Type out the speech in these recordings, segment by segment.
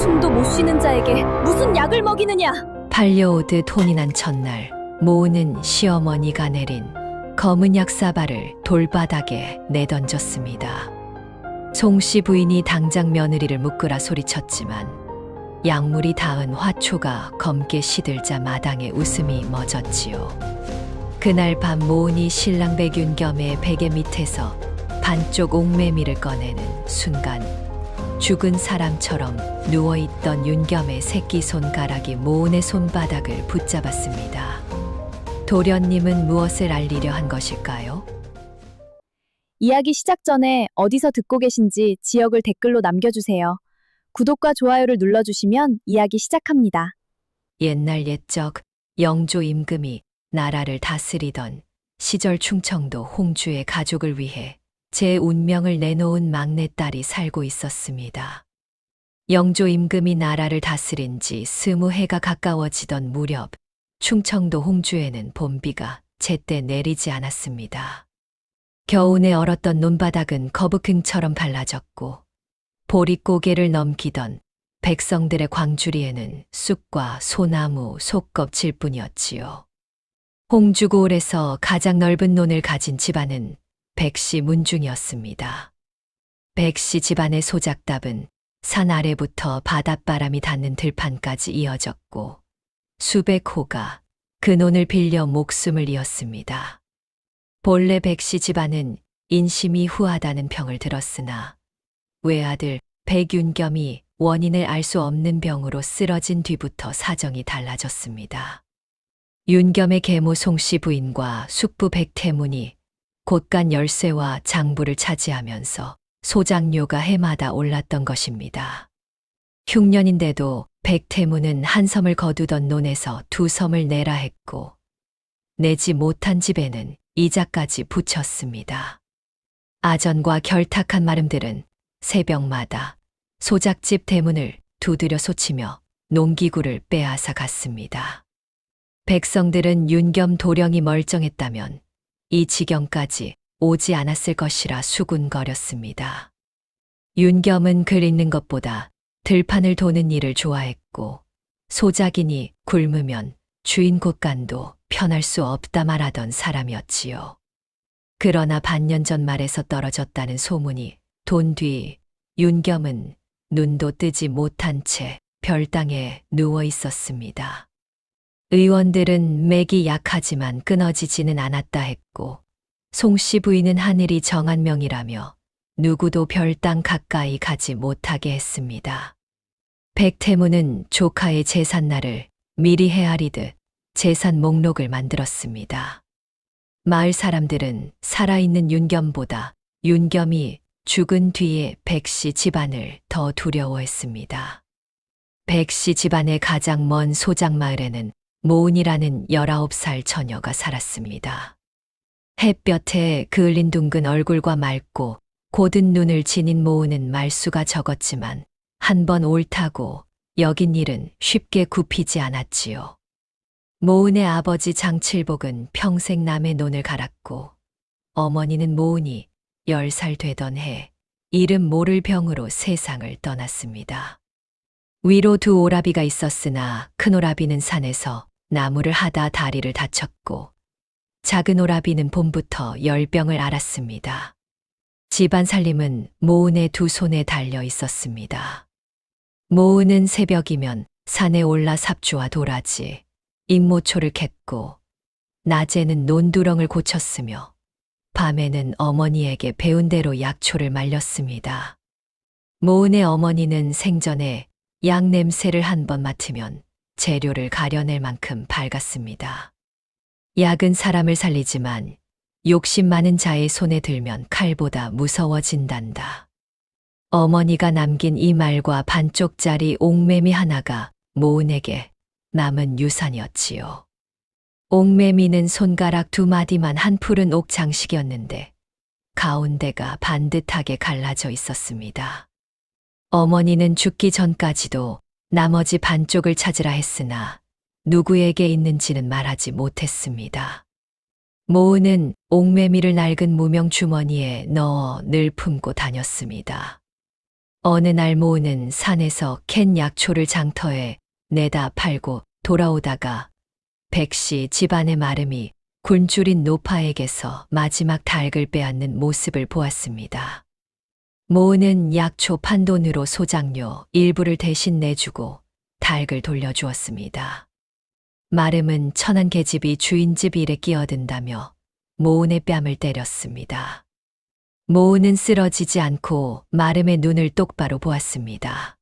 숨도 못 쉬는 자에게 무슨 약을 먹이느냐? 팔려오듯 혼이 난 첫날, 모우는 시어머니가 내린 검은 약사발을 돌바닥에 내던졌습니다. 송씨 부인이 당장 며느리를 묶으라 소리쳤지만 약물이 닿은 화초가 검게 시들자 마당에 웃음이 멎었지요. 그날 밤 모은이 신랑 백윤겸의 베개 밑에서 반쪽 옥매미를 꺼내는 순간 죽은 사람처럼 누워있던 윤겸의 새끼손가락이 모은의 손바닥을 붙잡았습니다. 도련님은 무엇을 알리려 한 것일까요? 이야기 시작 전에 어디서 듣고 계신지 지역을 댓글로 남겨주세요. 구독과 좋아요를 눌러주시면 이야기 시작합니다. 옛날 옛적 영조 임금이 나라를 다스리던 시절 충청도 홍주의 가족을 위해 제 운명을 내놓은 막내딸이 살고 있었습니다. 영조 임금이 나라를 다스린 지 20해가 가까워지던 무렵 충청도 홍주에는 봄비가 제때 내리지 않았습니다. 겨우내 얼었던 논바닥은 거북흥처럼 발라졌고 보릿고개를 넘기던 백성들의 광주리에는 쑥과 소나무, 속껍질뿐이었지요. 홍주고을에서 가장 넓은 논을 가진 집안은 백씨 문중이었습니다. 백씨 집안의 소작답은 산 아래부터 바닷바람이 닿는 들판까지 이어졌고 수백 호가 그 논을 빌려 목숨을 이었습니다. 본래 백씨 집안은 인심이 후하다는 평을 들었으나 외아들 백윤겸이 원인을 알 수 없는 병으로 쓰러진 뒤부터 사정이 달라졌습니다. 윤겸의 계모 송씨 부인과 숙부 백태문이 곳간 열쇠와 장부를 차지하면서 소장료가 해마다 올랐던 것입니다. 흉년인데도 백태문은 한 섬을 거두던 논에서 두 섬을 내라 했고 내지 못한 집에는 이자까지 붙였습니다. 아전과 결탁한 마름들은 새벽마다 소작집 대문을 두드려 소치며 농기구를 빼앗아 갔습니다. 백성들은 윤겸 도령이 멀쩡했다면 이 지경까지 오지 않았을 것이라 수군거렸습니다. 윤겸은 글 읽는 것보다 들판을 도는 일을 좋아했고 소작이니 굶으면 주인 곳간도 편할 수 없다 말하던 사람이었지요. 그러나 반년 전 말에서 떨어졌다는 소문이 돈 뒤 윤겸은 눈도 뜨지 못한 채 별당에 누워 있었습니다. 의원들은 맥이 약하지만 끊어지지는 않았다 했고 송씨 부인은 하늘이 정한 명이라며 누구도 별당 가까이 가지 못하게 했습니다. 백태문은 조카의 제삿날을 미리 헤아리듯 제삿 목록을 만들었습니다. 마을 사람들은 살아있는 윤겸보다 윤겸이 죽은 뒤에 백씨 집안을 더 두려워했습니다. 백씨 집안의 가장 먼 소작마을에는 모은이라는 19살 처녀가 살았습니다. 햇볕에 그을린 둥근 얼굴과 맑고 고든 눈을 지닌 모은은 말수가 적었지만 한 번 옳다고 여긴 일은 쉽게 굽히지 않았지요. 모은의 아버지 장칠복은 평생 남의 논을 갈았고 어머니는 모은이 10살 되던 해 이름 모를 병으로 세상을 떠났습니다. 위로 두 오라비가 있었으나 큰 오라비는 산에서 나무를 하다 다리를 다쳤고 작은 오라비는 봄부터 열병을 앓았습니다. 집안 살림은 모은의 두 손에 달려 있었습니다. 모은은 새벽이면 산에 올라 삽주와 도라지, 잉모초를 캤고 낮에는 논두렁을 고쳤으며 밤에는 어머니에게 배운 대로 약초를 말렸습니다. 모은의 어머니는 생전에 약 냄새를 한 번 맡으면 재료를 가려낼 만큼 밝았습니다. 약은 사람을 살리지만 욕심 많은 자의 손에 들면 칼보다 무서워진단다. 어머니가 남긴 이 말과 반쪽짜리 옥매미 하나가 모은에게 남은 유산이었지요. 옥매미는 손가락 2마디만 한 푸른 옥 장식이었는데 가운데가 반듯하게 갈라져 있었습니다. 어머니는 죽기 전까지도 나머지 반쪽을 찾으라 했으나 누구에게 있는지는 말하지 못했습니다. 모은은 옥매미를 낡은 무명 주머니에 넣어 늘 품고 다녔습니다. 어느 날 모우는 산에서 캔 약초를 장터에 내다 팔고 돌아오다가 백씨 집안의 마름이 굶주린 노파에게서 마지막 닭을 빼앗는 모습을 보았습니다. 모우는 약초 판돈으로 소장료 일부를 대신 내주고 닭을 돌려주었습니다. 마름은 천한 계집이 주인집 일에 끼어든다며 모운의 뺨을 때렸습니다. 모우는 쓰러지지 않고 마름의 눈을 똑바로 보았습니다.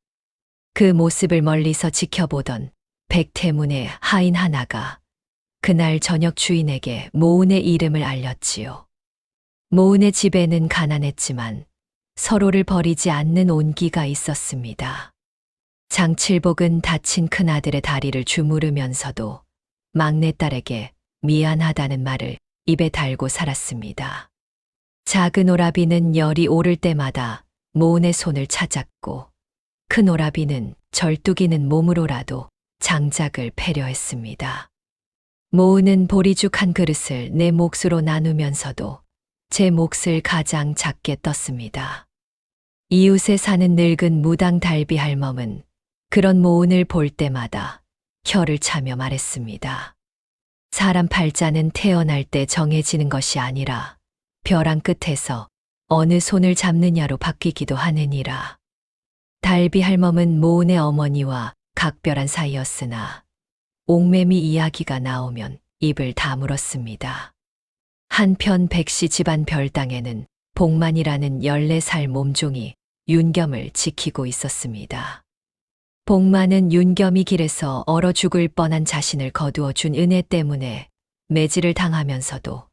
그 모습을 멀리서 지켜보던 백태문의 하인 하나가 그날 저녁 주인에게 모운의 이름을 알렸지요. 모운의 집에는 가난했지만 서로를 버리지 않는 온기가 있었습니다. 장칠복은 다친 큰아들의 다리를 주무르면서도 막내딸에게 미안하다는 말을 입에 달고 살았습니다. 작은 오라비는 열이 오를 때마다 모운의 손을 찾았고 큰 오라비는 절뚝이는 몸으로라도 장작을 패려 했습니다. 모운은 보리죽 한 그릇을 내 몫으로 나누면서도 제 몫을 가장 작게 떴습니다. 이웃에 사는 늙은 무당 달비 할멈은 그런 모운을 볼 때마다 혀를 차며 말했습니다. 사람 팔자는 태어날 때 정해지는 것이 아니라 벼랑 끝에서 어느 손을 잡느냐로 바뀌기도 하느니라. 달비 할멈은 모운의 어머니와 각별한 사이였으나 옥매미 이야기가 나오면 입을 다물었습니다. 한편 백씨 집안 별당에는 복만이라는 14살 몸종이 윤겸을 지키고 있었습니다. 복만은 윤겸이 길에서 얼어 죽을 뻔한 자신을 거두어 준 은혜 때문에 매질을 당하면서도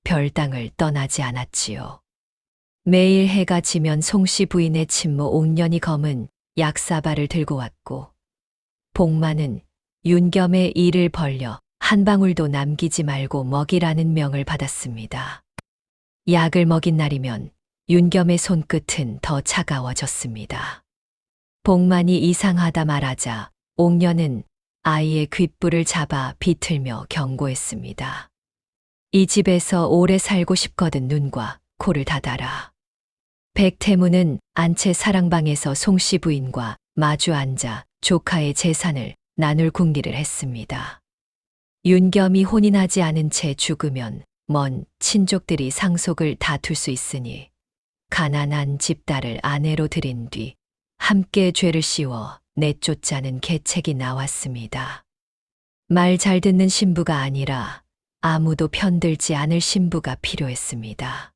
별당을 떠나지 않았지요. 매일 해가 지면 송씨 부인의 친모 옥년이 검은 약사발을 들고 왔고 복만은 윤겸의 이를 벌려 한 방울도 남기지 말고 먹이라는 명을 받았습니다. 약을 먹인 날이면 윤겸의 손끝은 더 차가워졌습니다. 복만이 이상하다 말하자 옥년은 아이의 귓불을 잡아 비틀며 경고했습니다. 이 집에서 오래 살고 싶거든 눈과 코를 닫아라. 백태문은 안채 사랑방에서 송씨 부인과 마주 앉아 조카의 재산을 나눌 궁리를 했습니다. 윤겸이 혼인하지 않은 채 죽으면 먼 친족들이 상속을 다툴 수 있으니 가난한 집딸을 아내로 들인 뒤 함께 죄를 씌워 내쫓자는 계책이 나왔습니다. 말 잘 듣는 신부가 아니라 아무도 편들지 않을 신부가 필요했습니다.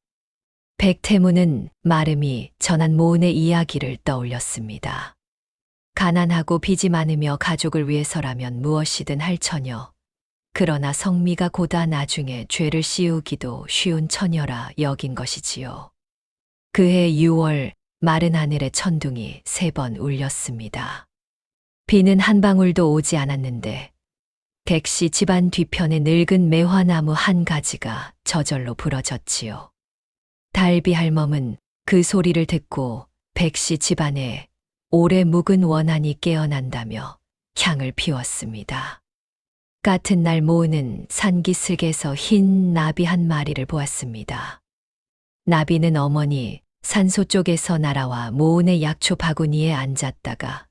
백태문은 마름이 전한 모운의 이야기를 떠올렸습니다. 가난하고 빚이 많으며 가족을 위해서라면 무엇이든 할 처녀. 그러나 성미가 고다 나중에 죄를 씌우기도 쉬운 처녀라 여긴 것이지요. 그해 6월 마른 하늘에 천둥이 3번 울렸습니다. 비는 한 방울도 오지 않았는데 백씨 집안 뒤편에 늙은 매화나무 한 가지가 저절로 부러졌지요. 달비 할멈은 그 소리를 듣고 백씨 집안에 오래 묵은 원한이 깨어난다며 향을 피웠습니다. 같은 날 모우는 산기슭에서 흰 나비 한 마리를 보았습니다. 나비는 어머니 산소 쪽에서 날아와 모운의 약초 바구니에 앉았다가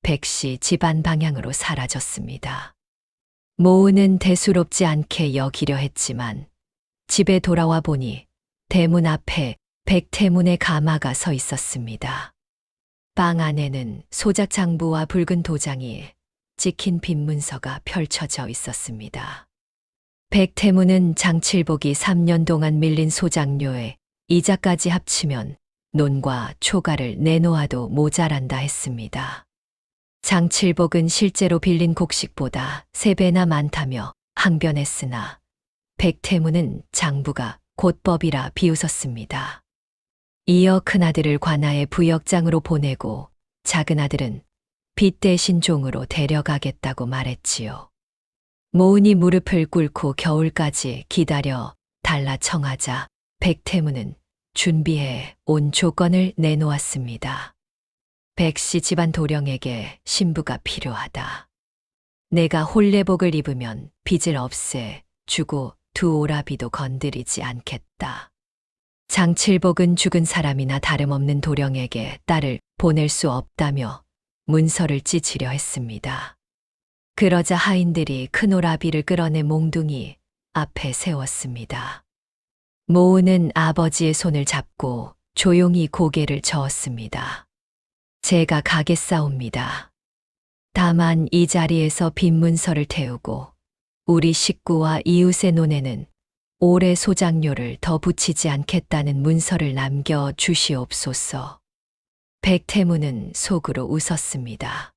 백씨 집안 방향으로 사라졌습니다. 모운은 대수롭지 않게 여기려 했지만 집에 돌아와 보니 대문 앞에 백태문의 가마가 서 있었습니다. 방 안에는 소작장부와 붉은 도장이 찍힌 빈 문서가 펼쳐져 있었습니다. 백태문은 장칠복이 3년 동안 밀린 소장료에 이자까지 합치면 논과 초가를 내놓아도 모자란다 했습니다. 장칠복은 실제로 빌린 곡식보다 3배나 많다며 항변했으나 백태문은 장부가 곧법이라 비웃었습니다. 이어 큰아들을 관아의 부역장으로 보내고 작은아들은 빚 대신 종으로 데려가겠다고 말했지요. 모운이 무릎을 꿇고 겨울까지 기다려 달라 청하자 백태문은 준비해 온 조건을 내놓았습니다. 백씨 집안 도령에게 신부가 필요하다. 내가 혼례복을 입으면 빚을 없애 주고 두 오라비도 건드리지 않겠다. 장칠복은 죽은 사람이나 다름없는 도령에게 딸을 보낼 수 없다며 문서를 찌치려 했습니다. 그러자 하인들이 큰 오라비를 끌어내 몽둥이 앞에 세웠습니다. 모우는 아버지의 손을 잡고 조용히 고개를 저었습니다. 제가 가겠사옵니다. 다만 이 자리에서 빈 문서를 태우고 우리 식구와 이웃의 논에는 올해 소장료를 더 붙이지 않겠다는 문서를 남겨 주시옵소서. 백태무는 속으로 웃었습니다.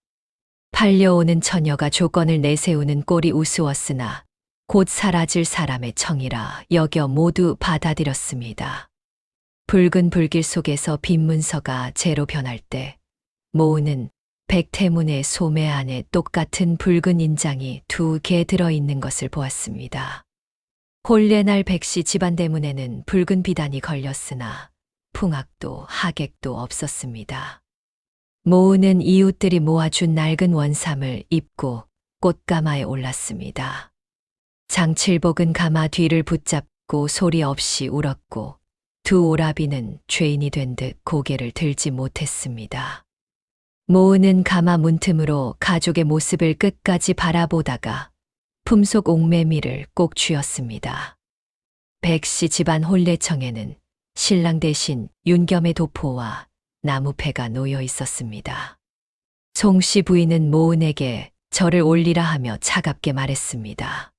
팔려오는 처녀가 조건을 내세우는 꼴이 우스웠으나 곧 사라질 사람의 청이라 여겨 모두 받아들였습니다. 붉은 불길 속에서 빈 문서가 재로 변할 때 모우는 백태문의 소매 안에 똑같은 붉은 인장이 2개 들어있는 것을 보았습니다. 홀례날 백씨 집안 대문에는 붉은 비단이 걸렸으나 풍악도 하객도 없었습니다. 모우는 이웃들이 모아준 낡은 원삼을 입고 꽃가마에 올랐습니다. 장칠복은 가마 뒤를 붙잡고 소리 없이 울었고 두 오라비는 죄인이 된 듯 고개를 들지 못했습니다. 모우는 가마 문틈으로 가족의 모습을 끝까지 바라보다가 품속 옥매미를 꼭 쥐었습니다. 백씨 집안 혼례청에는 신랑 대신 윤겸의 도포와 나무패가 놓여 있었습니다. 송씨 부인은 모은에게 절을 올리라 하며 차갑게 말했습니다.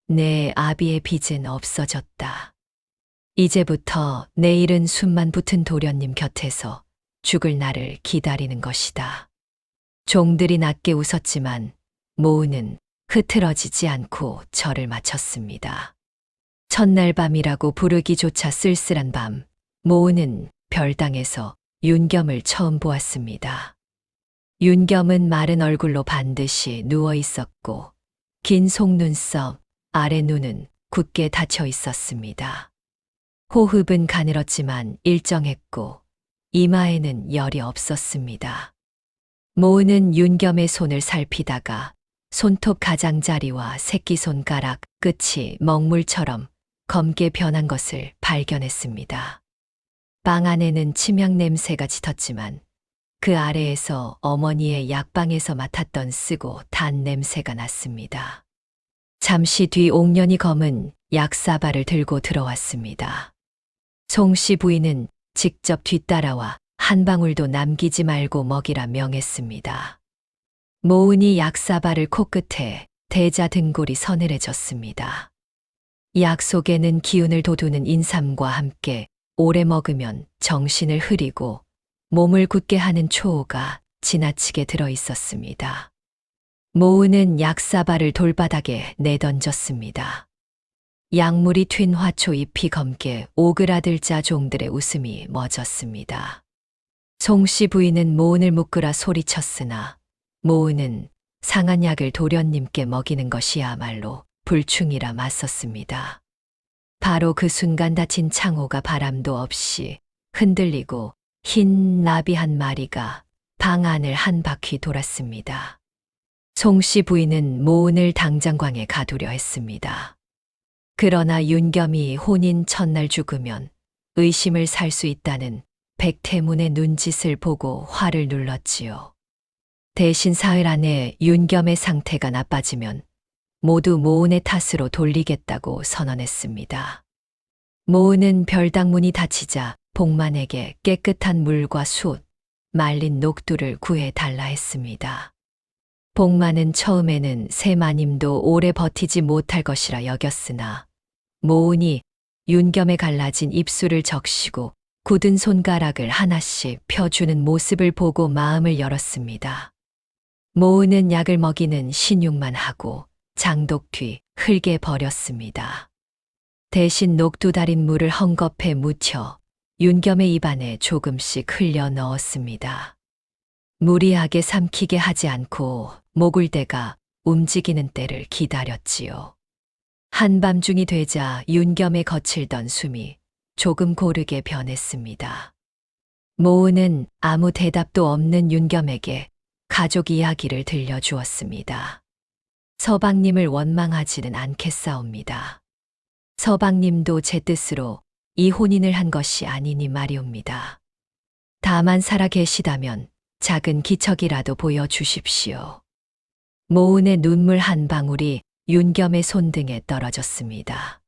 내 아비의 빚은 없어졌다. 이제부터 내일은 숨만 붙은 도련님 곁에서 죽을 날을 기다리는 것이다. 종들이 낮게 웃었지만 모우는 흐트러지지 않고 절을 마쳤습니다. 첫날 밤이라고 부르기조차 쓸쓸한 밤, 모우는 별당에서 윤겸을 처음 보았습니다. 윤겸은 마른 얼굴로 반드시 누워 있었고 긴 속눈썹, 아래 눈은 굳게 닫혀 있었습니다. 호흡은 가늘었지만 일정했고 이마에는 열이 없었습니다. 모우는 윤겸의 손을 살피다가 손톱 가장자리와 새끼손가락 끝이 먹물처럼 검게 변한 것을 발견했습니다. 방 안에는 치명 냄새가 짙었지만 그 아래에서 어머니의 약방에서 맡았던 쓰고 단 냄새가 났습니다. 잠시 뒤 옥년이 검은 약사발을 들고 들어왔습니다. 송씨 부인은 직접 뒤따라와 한 방울도 남기지 말고 먹이라 명했습니다. 모은이 약사발을 코끝에 대자 등골이 서늘해졌습니다. 약 속에는 기운을 돋우는 인삼과 함께 오래 먹으면 정신을 흐리고 몸을 굳게 하는 초호가 지나치게 들어 있었습니다. 모은은 약사발을 돌바닥에 내던졌습니다. 약물이 튄 화초 잎이 검게 오그라들자 종들의 웃음이 멎었습니다. 송씨 부인은 모은을 묶으라 소리쳤으나 모은은 상한 약을 도련님께 먹이는 것이야말로 불충이라 맞섰습니다. 바로 그 순간 다친 창호가 바람도 없이 흔들리고 흰 나비 한 마리가 방 안을 한 바퀴 돌았습니다. 송씨 부인은 모은을 당장광에 가두려 했습니다. 그러나 윤겸이 혼인 첫날 죽으면 의심을 살 수 있다는 백태문의 눈짓을 보고 화를 눌렀지요. 대신 사흘 안에 윤겸의 상태가 나빠지면 모두 모은의 탓으로 돌리겠다고 선언했습니다. 모은은 별당문이 닫히자 복만에게 깨끗한 물과 숯, 말린 녹두를 구해달라 했습니다. 복만은 처음에는 새 마님도 오래 버티지 못할 것이라 여겼으나 모은이 윤겸에 갈라진 입술을 적시고 굳은 손가락을 하나씩 펴주는 모습을 보고 마음을 열었습니다. 모은은 약을 먹이는 신용만 하고 장독 뒤 흙에 버렸습니다. 대신 녹두 달인 물을 헝겊에 묻혀 윤겸의 입안에 조금씩 흘려 넣었습니다. 무리하게 삼키게 하지 않고 모굴대가 움직이는 때를 기다렸지요. 한밤중이 되자 윤겸에 거칠던 숨이 조금 고르게 변했습니다. 모은은 아무 대답도 없는 윤겸에게 가족 이야기를 들려주었습니다. 서방님을 원망하지는 않겠사옵니다. 서방님도 제 뜻으로 이 혼인을 한 것이 아니니 말이옵니다. 다만 살아 계시다면 작은 기척이라도 보여주십시오. 모은의 눈물 한 방울이 윤겸의 손등에 떨어졌습니다.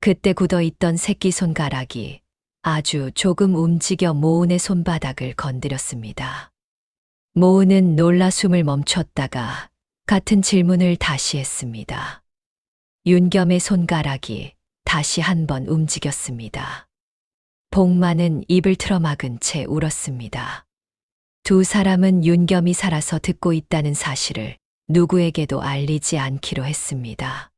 그때 굳어있던 새끼손가락이 아주 조금 움직여 모은의 손바닥을 건드렸습니다. 모은은 놀라 숨을 멈췄다가 같은 질문을 다시 했습니다. 윤겸의 손가락이 다시 한 번 움직였습니다. 복만은 입을 틀어막은 채 울었습니다. 두 사람은 윤겸이 살아서 듣고 있다는 사실을 누구에게도 알리지 않기로 했습니다.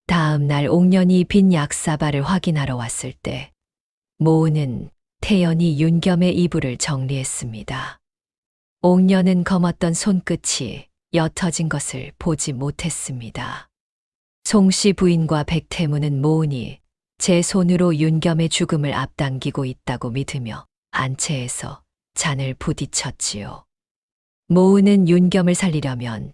다음 날 옥년이 빈 약사발을 확인하러 왔을 때 모은은 태연히 윤겸의 이불을 정리했습니다. 옥년은 검었던 손끝이 옅어진 것을 보지 못했습니다. 송씨 부인과 백태무는 모은이 제 손으로 윤겸의 죽음을 앞당기고 있다고 믿으며 안채에서 잔을 부딪혔지요. 모은은 윤겸을 살리려면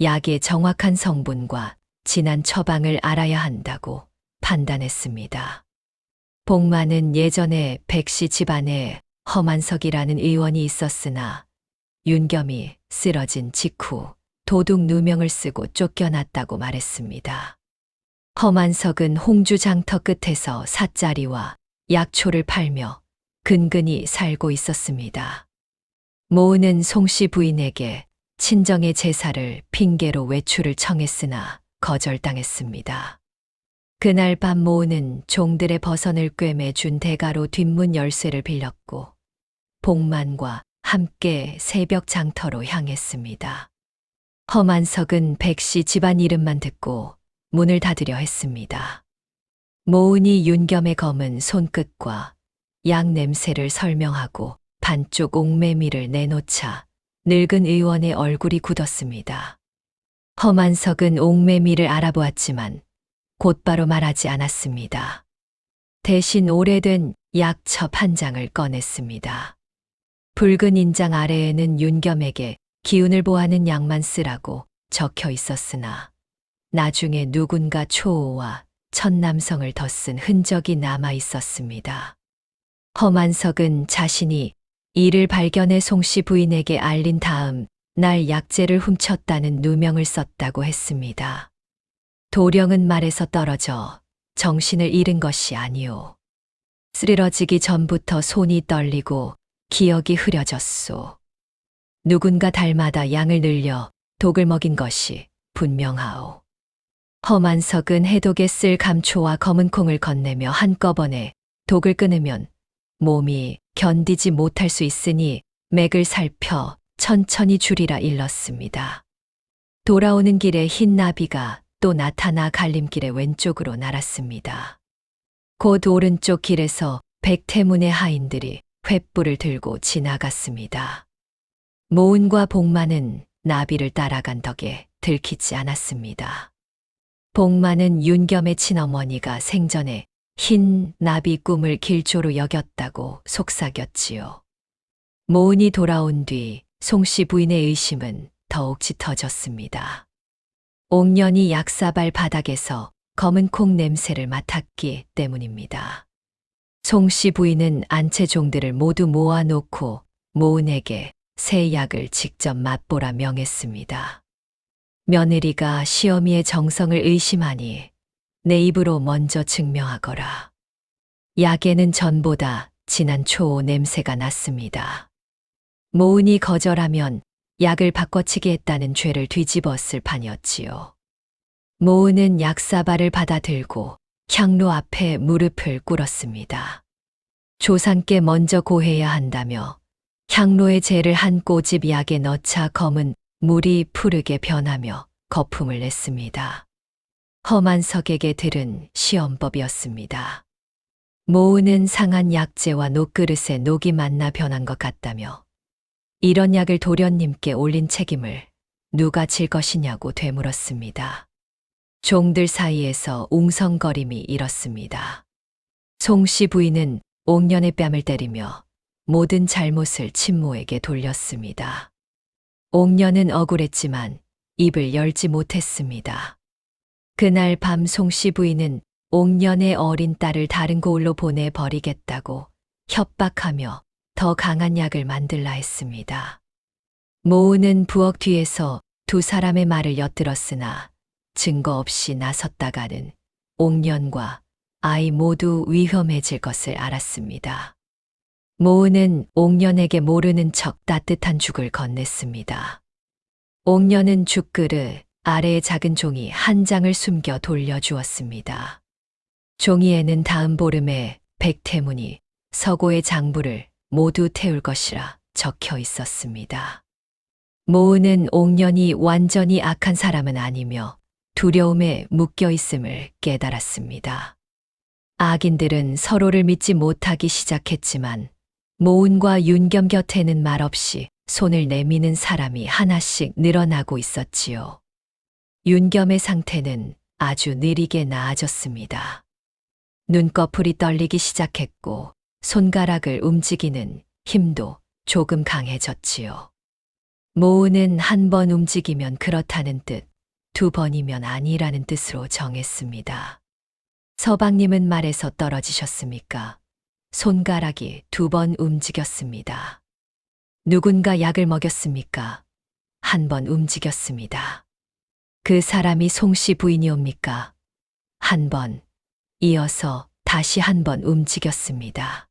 약의 정확한 성분과 진한 처방을 알아야 한다고 판단했습니다. 복만은 예전에 백씨 집안에 허만석이라는 의원이 있었으나 윤겸이 쓰러진 직후 도둑 누명을 쓰고 쫓겨났다고 말했습니다. 허만석은 홍주 장터 끝에서 삿자리와 약초를 팔며 근근히 살고 있었습니다. 모은은 송씨 부인에게 친정의 제사를 핑계로 외출을 청했으나 거절당했습니다. 그날 밤 모은은 종들의 버선을 꿰매 준 대가로 뒷문 열쇠를 빌렸고 복만과 함께 새벽 장터로 향했습니다. 허만석은 백씨 집안 이름만 듣고 문을 닫으려 했습니다. 모은이 윤겸의 검은 손끝과 약 냄새를 설명하고 반쪽 옥매미를 내놓자 늙은 의원의 얼굴이 굳었습니다. 허만석은 옥매미를 알아보았지만 곧바로 말하지 않았습니다. 대신 오래된 약첩 한 장을 꺼냈습니다. 붉은 인장 아래에는 윤겸에게 기운을 보하는 약만 쓰라고 적혀 있었으나 나중에 누군가 초호와 천남성을 덧쓴 흔적이 남아 있었습니다. 허만석은 자신이 이를 발견해 송씨 부인에게 알린 다음 날 약재를 훔쳤다는 누명을 썼다고 했습니다. 도령은 말에서 떨어져 정신을 잃은 것이 아니오. 쓰러지기 전부터 손이 떨리고 기억이 흐려졌소. 누군가 달마다 양을 늘려 독을 먹인 것이 분명하오. 허만석은 해독에 쓸 감초와 검은 콩을 건네며 한꺼번에 독을 끊으면 몸이 견디지 못할 수 있으니 맥을 살펴 천천히 줄이라 일렀습니다. 돌아오는 길에 흰 나비가 또 나타나 갈림길의 왼쪽으로 날았습니다. 곧 오른쪽 길에서 백태문의 하인들이 횃불을 들고 지나갔습니다. 모은과 복만은 나비를 따라간 덕에 들키지 않았습니다. 복만은 윤겸의 친어머니가 생전에 흰 나비 꿈을 길조로 여겼다고 속삭였지요. 모은이 돌아온 뒤 송씨 부인의 의심은 더욱 짙어졌습니다. 옥년이 약사발 바닥에서 검은 콩 냄새를 맡았기 때문입니다. 송씨 부인은 안채 종들을 모두 모아놓고 모은에게 새 약을 직접 맛보라 명했습니다. 며느리가 시어미의 정성을 의심하니 내 입으로 먼저 증명하거라. 약에는 전보다 진한 초호 냄새가 났습니다. 모은이 거절하면 약을 바꿔치기 했다는 죄를 뒤집었을 판이었지요. 모은은 약사발을 받아들고 향로 앞에 무릎을 꿇었습니다. 조상께 먼저 고해야 한다며 향로의 재를 한 꼬집 약에 넣자 검은 물이 푸르게 변하며 거품을 냈습니다. 허만석에게 들은 시험법이었습니다. 모은은 상한 약재와 녹그릇에 녹이 만나 변한 것 같다며 이런 약을 도련님께 올린 책임을 누가 질 것이냐고 되물었습니다. 종들 사이에서 웅성거림이 일었습니다. 송씨 부인은 옥년의 뺨을 때리며 모든 잘못을 친모에게 돌렸습니다. 옥년은 억울했지만 입을 열지 못했습니다. 그날 밤 송씨 부인은 옥년의 어린 딸을 다른 고을로 보내버리겠다고 협박하며 더 강한 약을 만들라 했습니다. 모은은 부엌 뒤에서 두 사람의 말을 엿들었으나 증거 없이 나섰다가는 옥년과 아이 모두 위험해질 것을 알았습니다. 모은은 옥년에게 모르는 척 따뜻한 죽을 건넸습니다. 옥년은 죽그릇 아래에 작은 종이 한 장을 숨겨 돌려주었습니다. 종이에는 다음 보름에 백태문이 서고의 장부를 모두 태울 것이라 적혀 있었습니다. 모은은 옥년이 완전히 악한 사람은 아니며 두려움에 묶여 있음을 깨달았습니다. 악인들은 서로를 믿지 못하기 시작했지만 모은과 윤겸 곁에는 말없이 손을 내미는 사람이 하나씩 늘어나고 있었지요. 윤겸의 상태는 아주 느리게 나아졌습니다. 눈꺼풀이 떨리기 시작했고 손가락을 움직이는 힘도 조금 강해졌지요. 모은은 한 번 움직이면 그렇다는 뜻, 두 번이면 아니라는 뜻으로 정했습니다. 서방님은 말에서 떨어지셨습니까? 손가락이 두 번 움직였습니다. 누군가 약을 먹였습니까? 한 번 움직였습니다. 그 사람이 송씨 부인이옵니까? 한 번, 이어서 다시 한 번 움직였습니다.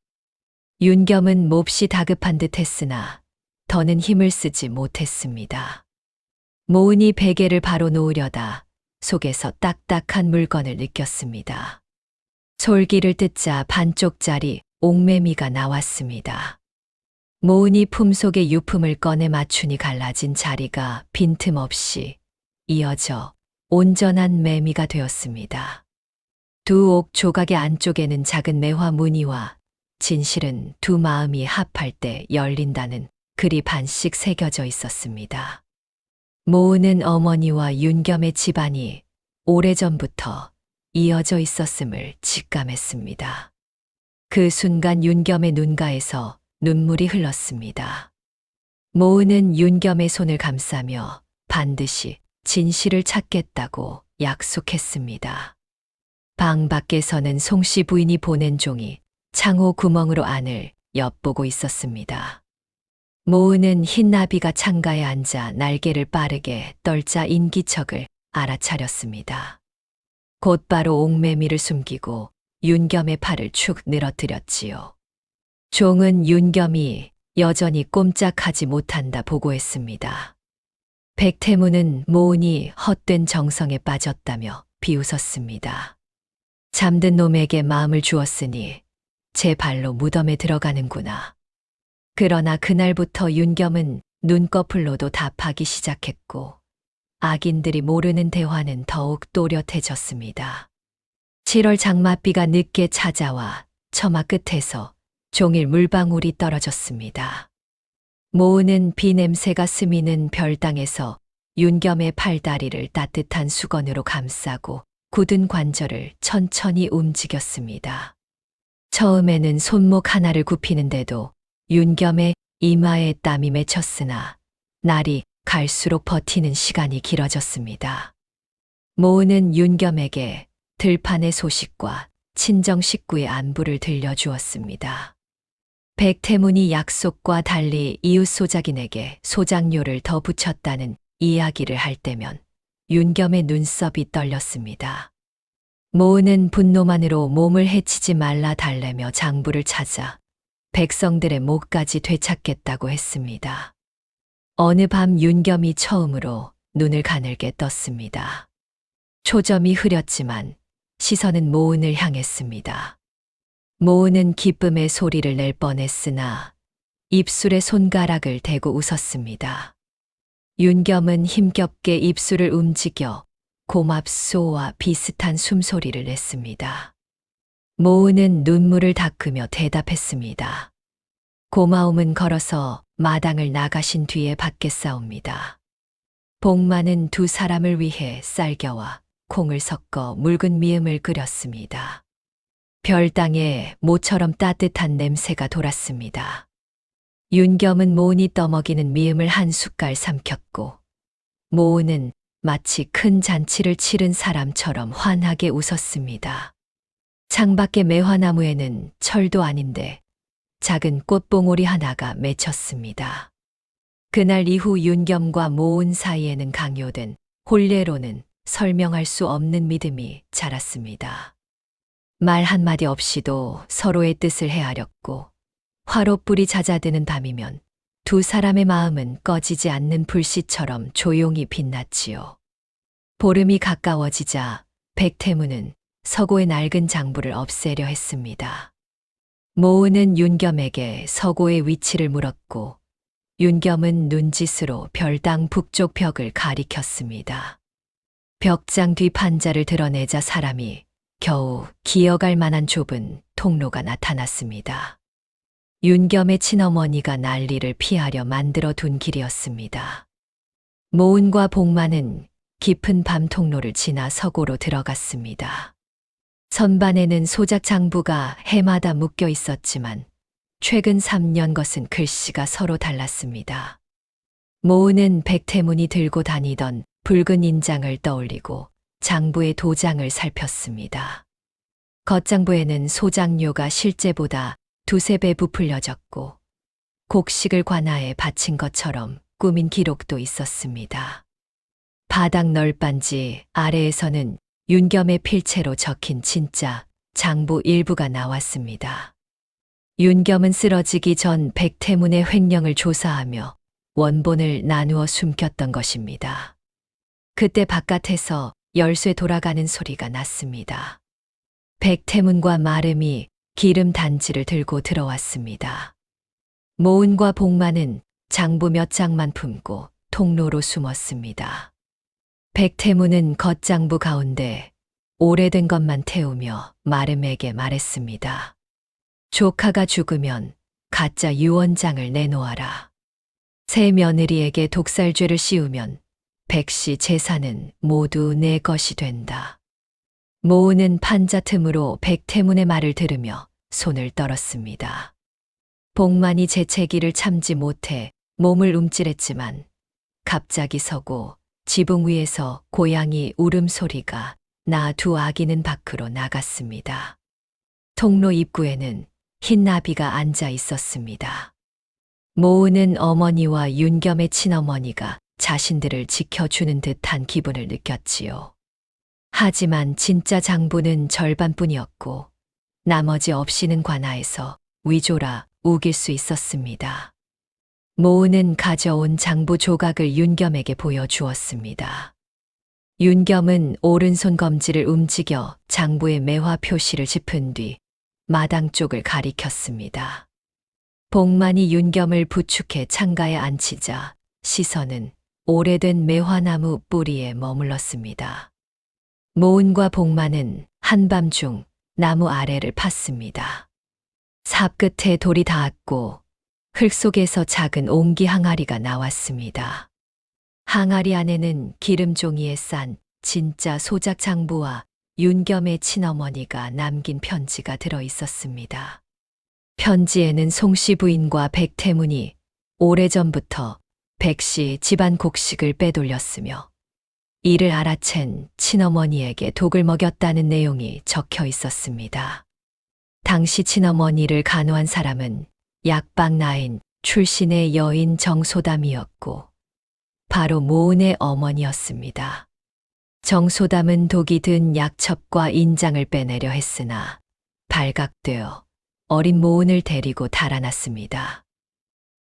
윤겸은 몹시 다급한 듯 했으나 더는 힘을 쓰지 못했습니다. 모은이 베개를 바로 놓으려다 속에서 딱딱한 물건을 느꼈습니다. 솔기를 뜯자 반쪽짜리 옥매미가 나왔습니다. 모은이 품속의 유품을 꺼내 맞추니 갈라진 자리가 빈틈없이 이어져 온전한 매미가 되었습니다. 두 옥 조각의 안쪽에는 작은 매화 무늬와 진실은 두 마음이 합할 때 열린다는 글이 반씩 새겨져 있었습니다. 모은은 어머니와 윤겸의 집안이 오래전부터 이어져 있었음을 직감했습니다. 그 순간 윤겸의 눈가에서 눈물이 흘렀습니다. 모은은 윤겸의 손을 감싸며 반드시 진실을 찾겠다고 약속했습니다. 방 밖에서는 송씨 부인이 보낸 종이 창호 구멍으로 안을 엿보고 있었습니다. 모은은 흰 나비가 창가에 앉아 날개를 빠르게 떨자 인기척을 알아차렸습니다. 곧바로 옥매미를 숨기고 윤겸의 팔을 축 늘어뜨렸지요. 종은 윤겸이 여전히 꼼짝하지 못한다 보고했습니다. 백태문은 모은이 헛된 정성에 빠졌다며 비웃었습니다. 잠든 놈에게 마음을 주었으니 제 발로 무덤에 들어가는구나. 그러나 그날부터 윤겸은 눈꺼풀로도 답하기 시작했고 악인들이 모르는 대화는 더욱 또렷해졌습니다. 7월 장맛비가 늦게 찾아와 처마 끝에서 종일 물방울이 떨어졌습니다. 모은은 비 냄새가 스미는 별당에서 윤겸의 팔다리를 따뜻한 수건으로 감싸고 굳은 관절을 천천히 움직였습니다. 처음에는 손목 하나를 굽히는데도 윤겸의 이마에 땀이 맺혔으나 날이 갈수록 버티는 시간이 길어졌습니다. 모은은 윤겸에게 들판의 소식과 친정 식구의 안부를 들려주었습니다. 백태문이 약속과 달리 이웃 소작인에게 소작료를 더 붙였다는 이야기를 할 때면 윤겸의 눈썹이 떨렸습니다. 모은은 분노만으로 몸을 해치지 말라 달래며 장부를 찾아 백성들의 목까지 되찾겠다고 했습니다. 어느 밤 윤겸이 처음으로 눈을 가늘게 떴습니다. 초점이 흐렸지만 시선은 모은을 향했습니다. 모은은 기쁨의 소리를 낼 뻔했으나 입술에 손가락을 대고 웃었습니다. 윤겸은 힘겹게 입술을 움직여 고맙소와 비슷한 숨소리를 냈습니다. 모은은 눈물을 닦으며 대답했습니다. 고마움은 걸어서 마당을 나가신 뒤에 받게 싸웁니다. 복만은 두 사람을 위해 쌀겨와 콩을 섞어 묽은 미음을 끓였습니다. 별당에 모처럼 따뜻한 냄새가 돌았습니다. 윤겸은 모은이 떠먹이는 미음을 한 숟갈 삼켰고 모은은 마치 큰 잔치를 치른 사람처럼 환하게 웃었습니다. 창밖의 매화나무에는 철도 아닌데 작은 꽃봉오리 하나가 맺혔습니다. 그날 이후 윤겸과 모은 사이에는 강요된 혼례로는 설명할 수 없는 믿음이 자랐습니다. 말 한마디 없이도 서로의 뜻을 헤아렸고 화롯불이 잦아드는 밤이면 두 사람의 마음은 꺼지지 않는 불씨처럼 조용히 빛났지요. 보름이 가까워지자 백태무는 서고의 낡은 장부를 없애려 했습니다. 모은은 윤겸에게 서고의 위치를 물었고 윤겸은 눈짓으로 별당 북쪽 벽을 가리켰습니다. 벽장 뒤 판자를 드러내자 사람이 겨우 기어갈 만한 좁은 통로가 나타났습니다. 윤겸의 친어머니가 난리를 피하려 만들어 둔 길이었습니다. 모은과 복만은 깊은 밤 통로를 지나 서고로 들어갔습니다. 선반에는 소작 장부가 해마다 묶여 있었지만 최근 3년 것은 글씨가 서로 달랐습니다. 모은은 백태문이 들고 다니던 붉은 인장을 떠올리고 장부의 도장을 살폈습니다. 겉장부에는 소장료가 실제보다 두세 배 부풀려졌고 곡식을 관아에 바친 것처럼 꾸민 기록도 있었습니다. 바닥 널빤지 아래에서는 윤겸의 필체로 적힌 진짜 장부 일부가 나왔습니다. 윤겸은 쓰러지기 전 백태문의 횡령을 조사하며 원본을 나누어 숨겼던 것입니다. 그때 바깥에서 열쇠 돌아가는 소리가 났습니다. 백태문과 마름이 기름 단지를 들고 들어왔습니다. 모은과 복만은 장부 몇 장만 품고 통로로 숨었습니다. 백태문은 겉장부 가운데 오래된 것만 태우며 마름에게 말했습니다. 조카가 죽으면 가짜 유언장을 내놓아라. 새 며느리에게 독살죄를 씌우면 백씨 재산은 모두 내 것이 된다. 모은은 판자 틈으로 백태문의 말을 들으며 손을 떨었습니다. 복만이 재채기를 참지 못해 몸을 움찔했지만 갑자기 서고 지붕 위에서 고양이 울음소리가 나 두 아기는 밖으로 나갔습니다. 통로 입구에는 흰 나비가 앉아 있었습니다. 모은은 어머니와 윤겸의 친어머니가 자신들을 지켜주는 듯한 기분을 느꼈지요. 하지만 진짜 장부는 절반뿐이었고 나머지 없이는 관아에서 위조라 우길 수 있었습니다. 모은은 가져온 장부 조각을 윤겸에게 보여주었습니다. 윤겸은 오른손 검지를 움직여 장부의 매화 표시를 짚은 뒤 마당 쪽을 가리켰습니다. 복만이 윤겸을 부축해 창가에 앉히자 시선은 오래된 매화나무 뿌리에 머물렀습니다. 모은과 복만은 한밤중 나무 아래를 팠습니다. 삽 끝에 돌이 닿았고 흙 속에서 작은 옹기 항아리가 나왔습니다. 항아리 안에는 기름종이에 싼 진짜 소작 장부와 윤겸의 친어머니가 남긴 편지가 들어 있었습니다. 편지에는 송씨 부인과 백태문이 오래전부터 백씨 집안 곡식을 빼돌렸으며 이를 알아챈 친어머니에게 독을 먹였다는 내용이 적혀 있었습니다. 당시 친어머니를 간호한 사람은 약방나인 출신의 여인 정소담이었고 바로 모은의 어머니였습니다. 정소담은 독이 든 약첩과 인장을 빼내려 했으나 발각되어 어린 모은을 데리고 달아났습니다.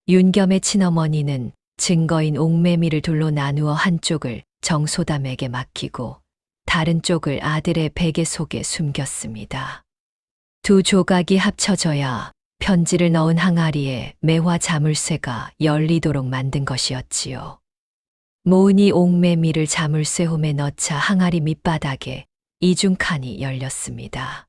윤겸의 친어머니는 증거인 옥매미를 둘로 나누어 한쪽을 정소담에게 맡기고 다른 쪽을 아들의 베개 속에 숨겼습니다. 두 조각이 합쳐져야 편지를 넣은 항아리에 매화 자물쇠가 열리도록 만든 것이었지요. 모은이 옥매미를 자물쇠 홈에 넣자 항아리 밑바닥에 이중칸이 열렸습니다.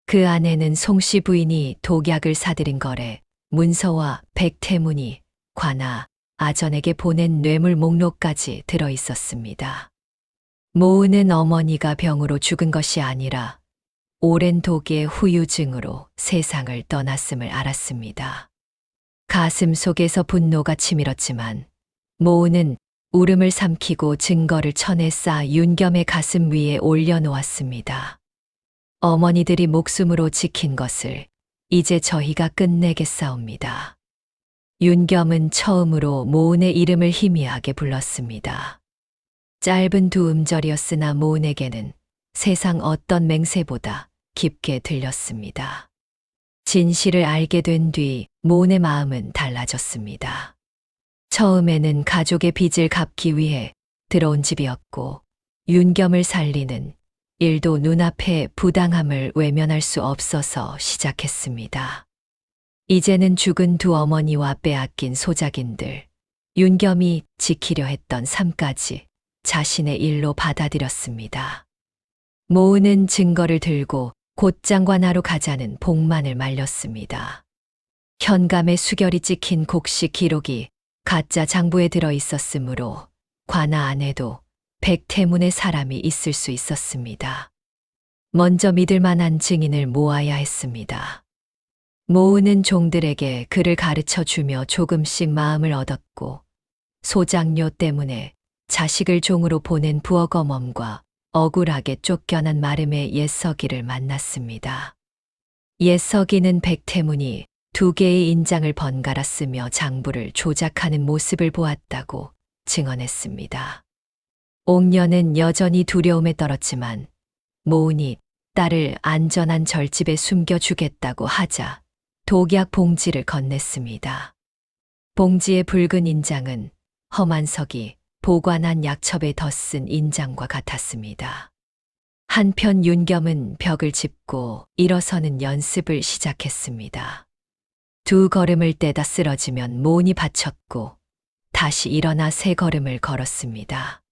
그 안에는 송씨 부인이 독약을 사들인 거래, 문서와 백태문이 관아, 아전에게 보낸 뇌물 목록까지 들어 있었습니다. 모은은 어머니가 병으로 죽은 것이 아니라 오랜 독의 후유증으로 세상을 떠났음을 알았습니다. 가슴 속에서 분노가 치밀었지만 모은은 울음을 삼키고 증거를 천에 쌓아 윤겸의 가슴 위에 올려놓았습니다. 어머니들이 목숨으로 지킨 것을 이제 저희가 끝내겠사옵니다. 윤겸은 처음으로 모은의 이름을 희미하게 불렀습니다. 짧은 두 음절이었으나 모은에게는 세상 어떤 맹세보다 깊게 들렸습니다. 진실을 알게 된 뒤 모은의 마음은 달라졌습니다. 처음에는 가족의 빚을 갚기 위해 들어온 집이었고 윤겸을 살리는 일도 눈앞의 부당함을 외면할 수 없어서 시작했습니다. 이제는 죽은 두 어머니와 빼앗긴 소작인들, 윤겸이 지키려 했던 삶까지 자신의 일로 받아들였습니다. 모은은 증거를 들고 곧장관하러 가자는 복만을 말렸습니다. 현감의 수결이 찍힌 곡식 기록이 가짜 장부에 들어 있었으므로 관아 안에도 백태문의 사람이 있을 수 있었습니다. 먼저 믿을 만한 증인을 모아야 했습니다. 모은은 종들에게 그를 가르쳐 주며 조금씩 마음을 얻었고 소장료 때문에 자식을 종으로 보낸 부엌어멈과 억울하게 쫓겨난 마름의 옛서기를 만났습니다. 옛서기는 백태문이 2개의 인장을 번갈아 쓰며 장부를 조작하는 모습을 보았다고 증언했습니다. 옥녀는 여전히 두려움에 떨었지만 모은이 딸을 안전한 절집에 숨겨주겠다고 하자 독약 봉지를 건넸습니다. 봉지의 붉은 인장은 험한석이 보관한 약첩에 덧쓴 인장과 같았습니다. 한편 윤겸은 벽을 짚고 일어서는 연습을 시작했습니다. 2걸음을 떼다 쓰러지면 모은이 받쳤고 다시 일어나 3걸음을 걸었습니다.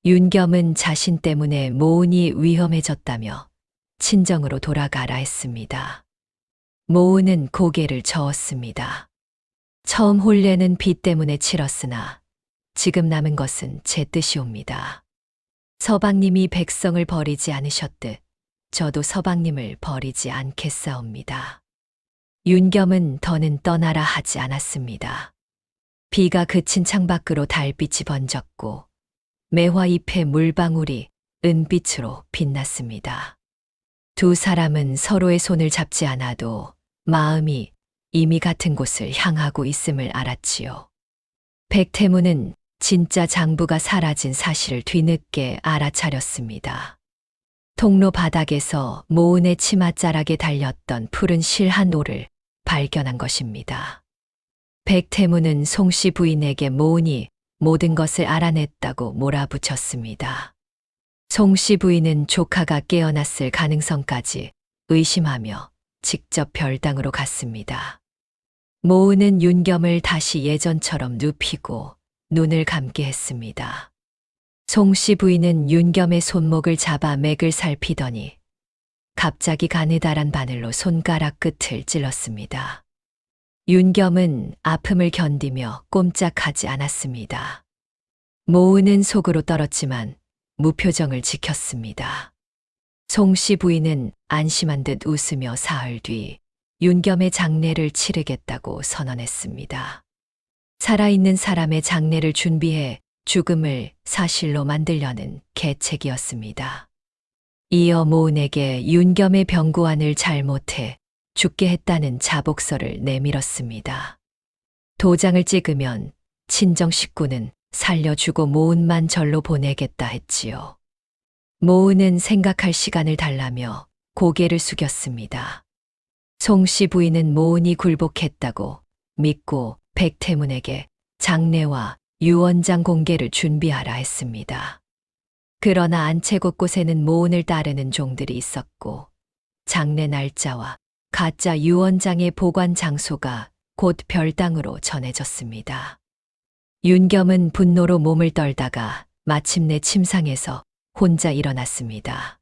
윤겸은 자신 때문에 모은이 위험해졌다며 친정으로 돌아가라 했습니다. 모은은 고개를 저었습니다. 처음 혼례는 비 때문에 치렀으나 지금 남은 것은 제 뜻이옵니다. 서방님이 백성을 버리지 않으셨듯 저도 서방님을 버리지 않겠사옵니다. 윤겸은 더는 떠나라 하지 않았습니다. 비가 그친 창밖으로 달빛이 번졌고 매화잎의 물방울이 은빛으로 빛났습니다. 2 사람은 서로의 손을 잡지 않아도 마음이 이미 같은 곳을 향하고 있음을 알았지요. 백태문은 진짜 장부가 사라진 사실을 뒤늦게 알아차렸습니다. 통로 바닥에서 모은의 치맛자락에 달렸던 푸른 실 한 올을 발견한 것입니다. 백태문은 송씨 부인에게 모은이 모든 것을 알아냈다고 몰아붙였습니다. 송씨 부인은 조카가 깨어났을 가능성까지 의심하며 직접 별당으로 갔습니다. 모은은 윤겸을 다시 예전처럼 눕히고 눈을 감게 했습니다. 송씨 부인은 윤겸의 손목을 잡아 맥을 살피더니 갑자기 가느다란 바늘로 손가락 끝을 찔렀습니다. 윤겸은 아픔을 견디며 꼼짝하지 않았습니다. 모은은 속으로 떨었지만 무표정을 지켰습니다. 송씨 부인은 안심한 듯 웃으며 사흘 뒤 윤겸의 장례를 치르겠다고 선언했습니다. 살아있는 사람의 장례를 준비해 죽음을 사실로 만들려는 계책이었습니다. 이어 모은에게 윤겸의 병고안을 잘못해 죽게 했다는 자복서를 내밀었습니다. 도장을 찍으면 친정 식구는 살려주고 모은만 절로 보내겠다 했지요. 모은은 생각할 시간을 달라며 고개를 숙였습니다. 송씨 부인은 모은이 굴복했다고 믿고 백태문에게 장례와 유언장 공개를 준비하라 했습니다. 그러나 안채 곳곳에는 모은을 따르는 종들이 있었고 장례 날짜와 가짜 유언장의 보관 장소가 곧 별당으로 전해졌습니다. 윤겸은 분노로 몸을 떨다가 마침내 침상에서 혼자 일어났습니다.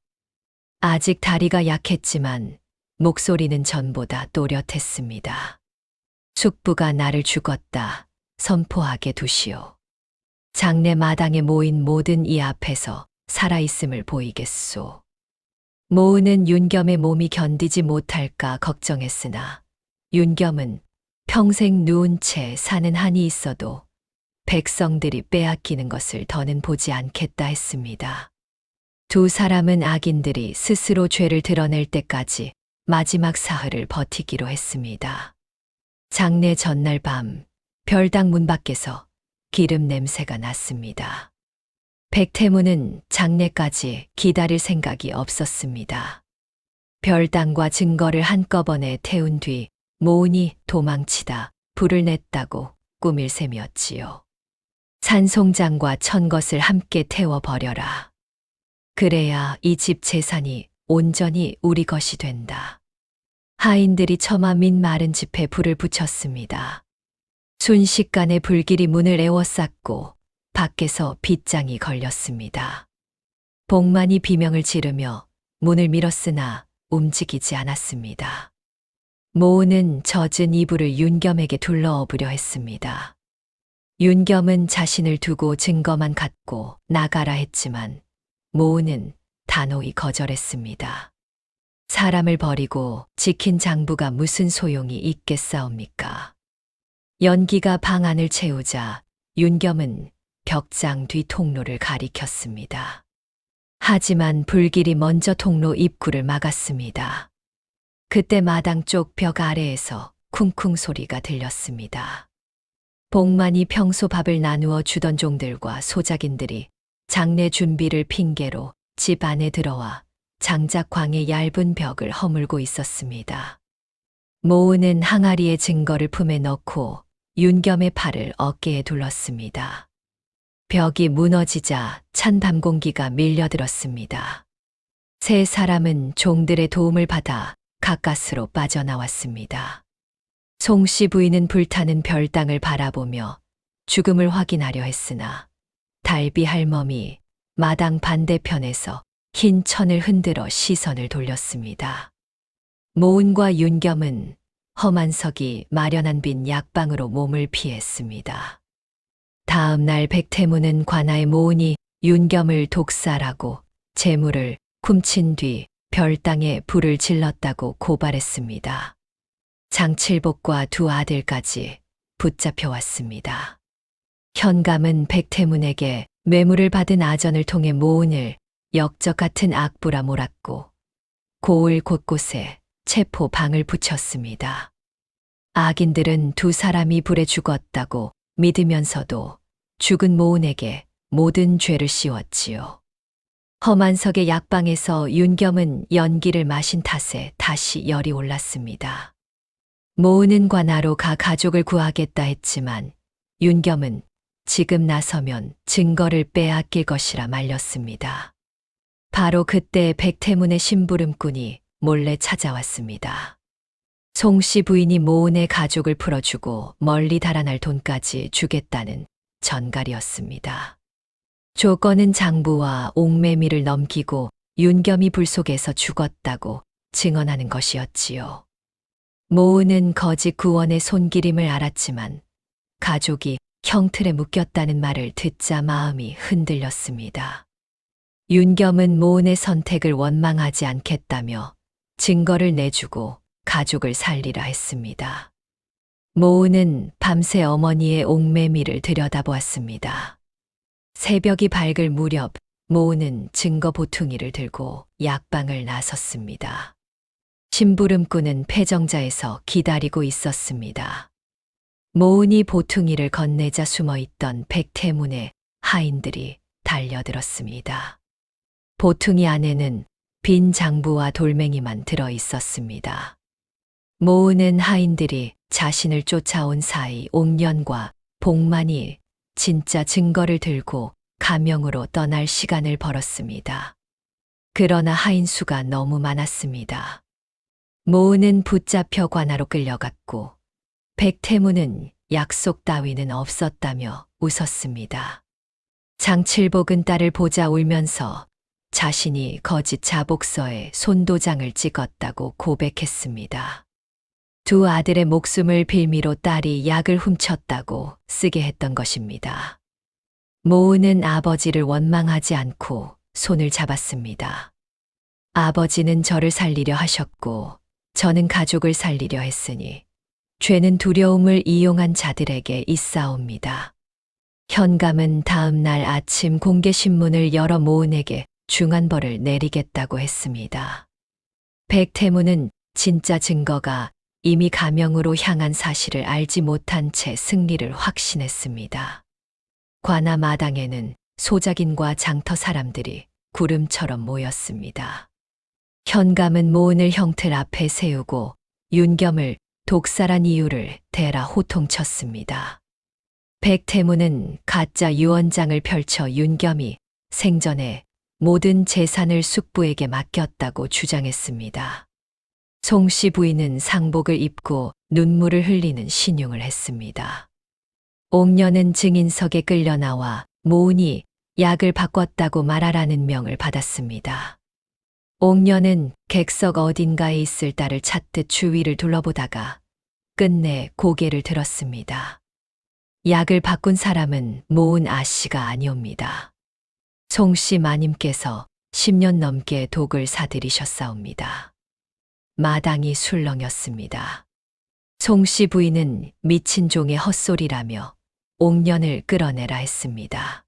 아직 다리가 약했지만 목소리는 전보다 또렷했습니다. 숙부가 나를 죽었다 선포하게 두시오. 장례 마당에 모인 모든 이 앞에서 살아있음을 보이겠소. 모은은 윤겸의 몸이 견디지 못할까 걱정했으나 윤겸은 평생 누운 채 사는 한이 있어도 백성들이 빼앗기는 것을 더는 보지 않겠다 했습니다. 두 사람은 악인들이 스스로 죄를 드러낼 때까지 마지막 사흘을 버티기로 했습니다. 장례 전날 밤, 별당 문 밖에서 기름 냄새가 났습니다. 백태문은 장례까지 기다릴 생각이 없었습니다. 별당과 증거를 한꺼번에 태운 뒤 모은이 도망치다 불을 냈다고 꾸밀 셈이었지요. 산송장과 천것을 함께 태워버려라. 그래야 이 집 재산이 온전히 우리 것이 된다. 하인들이 처마 및 마른 집에 불을 붙였습니다. 순식간에 불길이 문을 에워쌌고 밖에서 빗장이 걸렸습니다. 복만이 비명을 지르며 문을 밀었으나 움직이지 않았습니다. 모은은 젖은 이불을 윤겸에게 둘러엎으려 했습니다. 윤겸은 자신을 두고 증거만 갖고 나가라 했지만 모은은 단호히 거절했습니다. 사람을 버리고 지킨 장부가 무슨 소용이 있겠사옵니까? 연기가 방 안을 채우자 윤겸은 벽장 뒤 통로를 가리켰습니다. 하지만 불길이 먼저 통로 입구를 막았습니다. 그때 마당 쪽 벽 아래에서 쿵쿵 소리가 들렸습니다. 복만이 평소 밥을 나누어 주던 종들과 소작인들이 장례 준비를 핑계로 집 안에 들어와 장작광의 얇은 벽을 허물고 있었습니다. 모은은 항아리에 증거를 품에 넣고 윤겸의 팔을 어깨에 둘렀습니다. 벽이 무너지자 찬 밤 공기가 밀려들었습니다. 세 사람은 종들의 도움을 받아 가까스로 빠져나왔습니다. 송씨 부인은 불타는 별당을 바라보며 죽음을 확인하려 했으나 달비 할멈이 마당 반대편에서 흰 천을 흔들어 시선을 돌렸습니다. 모은과 윤겸은 험한석이 마련한 빈 약방으로 몸을 피했습니다. 다음 날 백태문은 관아의 모은이 윤겸을 독살하고 재물을 훔친 뒤 별당에 불을 질렀다고 고발했습니다. 장칠복과 두 아들까지 붙잡혀왔습니다. 현감은 백태문에게 뇌물을 받은 아전을 통해 모은을 역적 같은 악부라 몰았고 고을 곳곳에 체포방을 붙였습니다. 악인들은 두 사람이 불에 죽었다고 믿으면서도 죽은 모은에게 모든 죄를 씌웠지요. 험한석의 약방에서 윤겸은 연기를 마신 탓에 다시 열이 올랐습니다. 모은은 관아로 가 가족을 구하겠다 했지만 윤겸은 지금 나서면 증거를 빼앗길 것이라 말렸습니다. 바로 그때 백태문의 심부름꾼이 몰래 찾아왔습니다. 송씨 부인이 모은의 가족을 풀어주고 멀리 달아날 돈까지 주겠다는 전갈이었습니다. 조건은 장부와 옥매미를 넘기고 윤겸이 불 속에서 죽었다고 증언하는 것이었지요. 모은은 거짓 구원의 손길임을 알았지만 가족이 형틀에 묶였다는 말을 듣자 마음이 흔들렸습니다. 윤겸은 모은의 선택을 원망하지 않겠다며 증거를 내주고 가족을 살리라 했습니다. 모은은 밤새 어머니의 옥매미를 들여다보았습니다. 새벽이 밝을 무렵 모은은 증거 보퉁이를 들고 약방을 나섰습니다. 심부름꾼은 패정자에서 기다리고 있었습니다. 모은이 보퉁이를 건네자 숨어있던 백태문의 하인들이 달려들었습니다. 보퉁이 안에는 빈 장부와 돌멩이만 들어 있었습니다. 모은은 하인들이 자신을 쫓아온 사이 옥년과 복만이 진짜 증거를 들고 가명으로 떠날 시간을 벌었습니다. 그러나 하인 수가 너무 많았습니다. 모은은 붙잡혀 관아로 끌려갔고 백태문은 약속 따위는 없었다며 웃었습니다. 장칠복은 딸을 보자 울면서 자신이 거짓 자복서에 손도장을 찍었다고 고백했습니다. 두 아들의 목숨을 빌미로 딸이 약을 훔쳤다고 쓰게 했던 것입니다. 모은은 아버지를 원망하지 않고 손을 잡았습니다. 아버지는 저를 살리려 하셨고 저는 가족을 살리려 했으니 죄는 두려움을 이용한 자들에게 있사옵니다. 현감은 다음 날 아침 공개신문을 열어 모은에게 중한 벌을 내리겠다고 했습니다. 백태무는 진짜 증거가 이미 가명으로 향한 사실을 알지 못한 채 승리를 확신했습니다. 관아 마당에는 소작인과 장터 사람들이 구름처럼 모였습니다. 현감은 모은을 형틀 앞에 세우고 윤겸을 독살한 이유를 대라 호통쳤습니다. 백태무는 가짜 유언장을 펼쳐 윤겸이 생전에 모든 재산을 숙부에게 맡겼다고 주장했습니다. 송씨 부인은 상복을 입고 눈물을 흘리는 신용을 했습니다. 옥녀는 증인석에 끌려 나와 모은이 약을 바꿨다고 말하라는 명을 받았습니다. 옥녀는 객석 어딘가에 있을 딸을 찾듯 주위를 둘러보다가 끝내 고개를 들었습니다. 약을 바꾼 사람은 모은 아씨가 아니옵니다. 송씨 마님께서 10년 넘게 독을 사들이셨사옵니다. 마당이 술렁였습니다. 송씨 부인은 미친 종의 헛소리라며 옥년을 끌어내라 했습니다.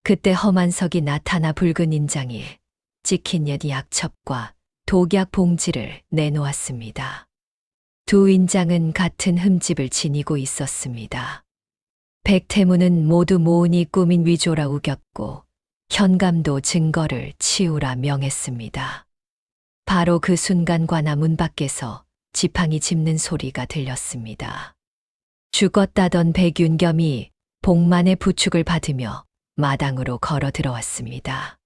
그때 험한석이 나타나 붉은 인장이 찍힌 옛 약첩과 독약 봉지를 내놓았습니다. 두 인장은 같은 흠집을 지니고 있었습니다. 백태무는 모두 모은이 꾸민 위조라 우겼고 현감도 증거를 치우라 명했습니다. 바로 그 순간 관아 문 밖에서 지팡이 짚는 소리가 들렸습니다. 죽었다던 백윤겸이 복만의 부축을 받으며 마당으로 걸어 들어왔습니다.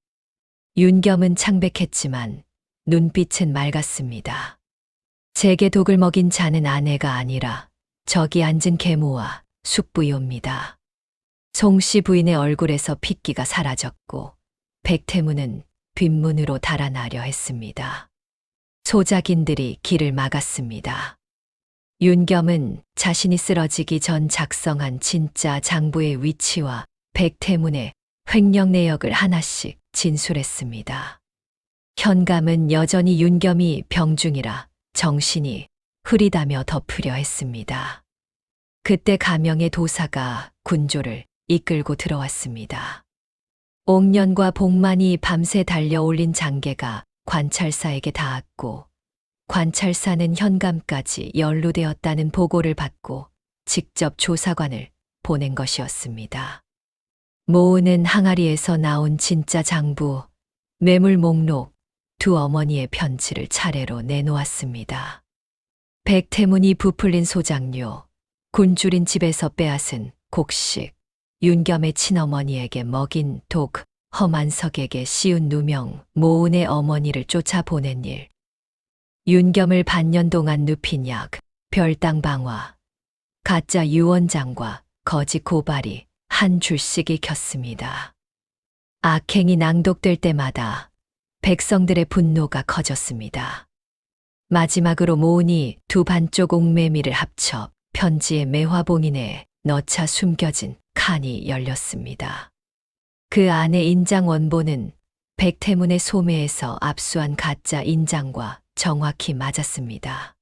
윤겸은 창백했지만 눈빛은 맑았습니다. 제게 독을 먹인 자는 아내가 아니라 저기 앉은 계모와 숙부이옵니다. 송씨 부인의 얼굴에서 핏기가 사라졌고 백태무는 뒷문으로 달아나려 했습니다. 소작인들이 길을 막았습니다. 윤겸은 자신이 쓰러지기 전 작성한 진짜 장부의 위치와 백태문의 횡령 내역을 하나씩 진술했습니다. 현감은 여전히 윤겸이 병중이라 정신이 흐리다며 덮으려 했습니다. 그때 가명의 도사가 군조를 이끌고 들어왔습니다. 옥년과 복만이 밤새 달려올린 장계가 관찰사에게 닿았고 관찰사는 현감까지 연루되었다는 보고를 받고 직접 조사관을 보낸 것이었습니다. 모은은 항아리에서 나온 진짜 장부, 매물 목록, 두 어머니의 편지를 차례로 내놓았습니다. 백태문이 부풀린 소장료, 굶주린 집에서 빼앗은 곡식, 윤겸의 친어머니에게 먹인 독, 험한석에게 씌운 누명, 모은의 어머니를 쫓아보낸 일, 윤겸을 반년 동안 눕힌 약, 별당 방화, 가짜 유언장과 거짓 고발이 한 줄씩 익혔습니다. 악행이 낭독될 때마다 백성들의 분노가 커졌습니다. 마지막으로 모은이 두 반쪽 옥매미를 합쳐 편지의 매화봉인에 넣자 숨겨진 칸이 열렸습니다. 그 안에 인장 원본은 백태문의 소매에서 압수한 가짜 인장과 정확히 맞았습니다.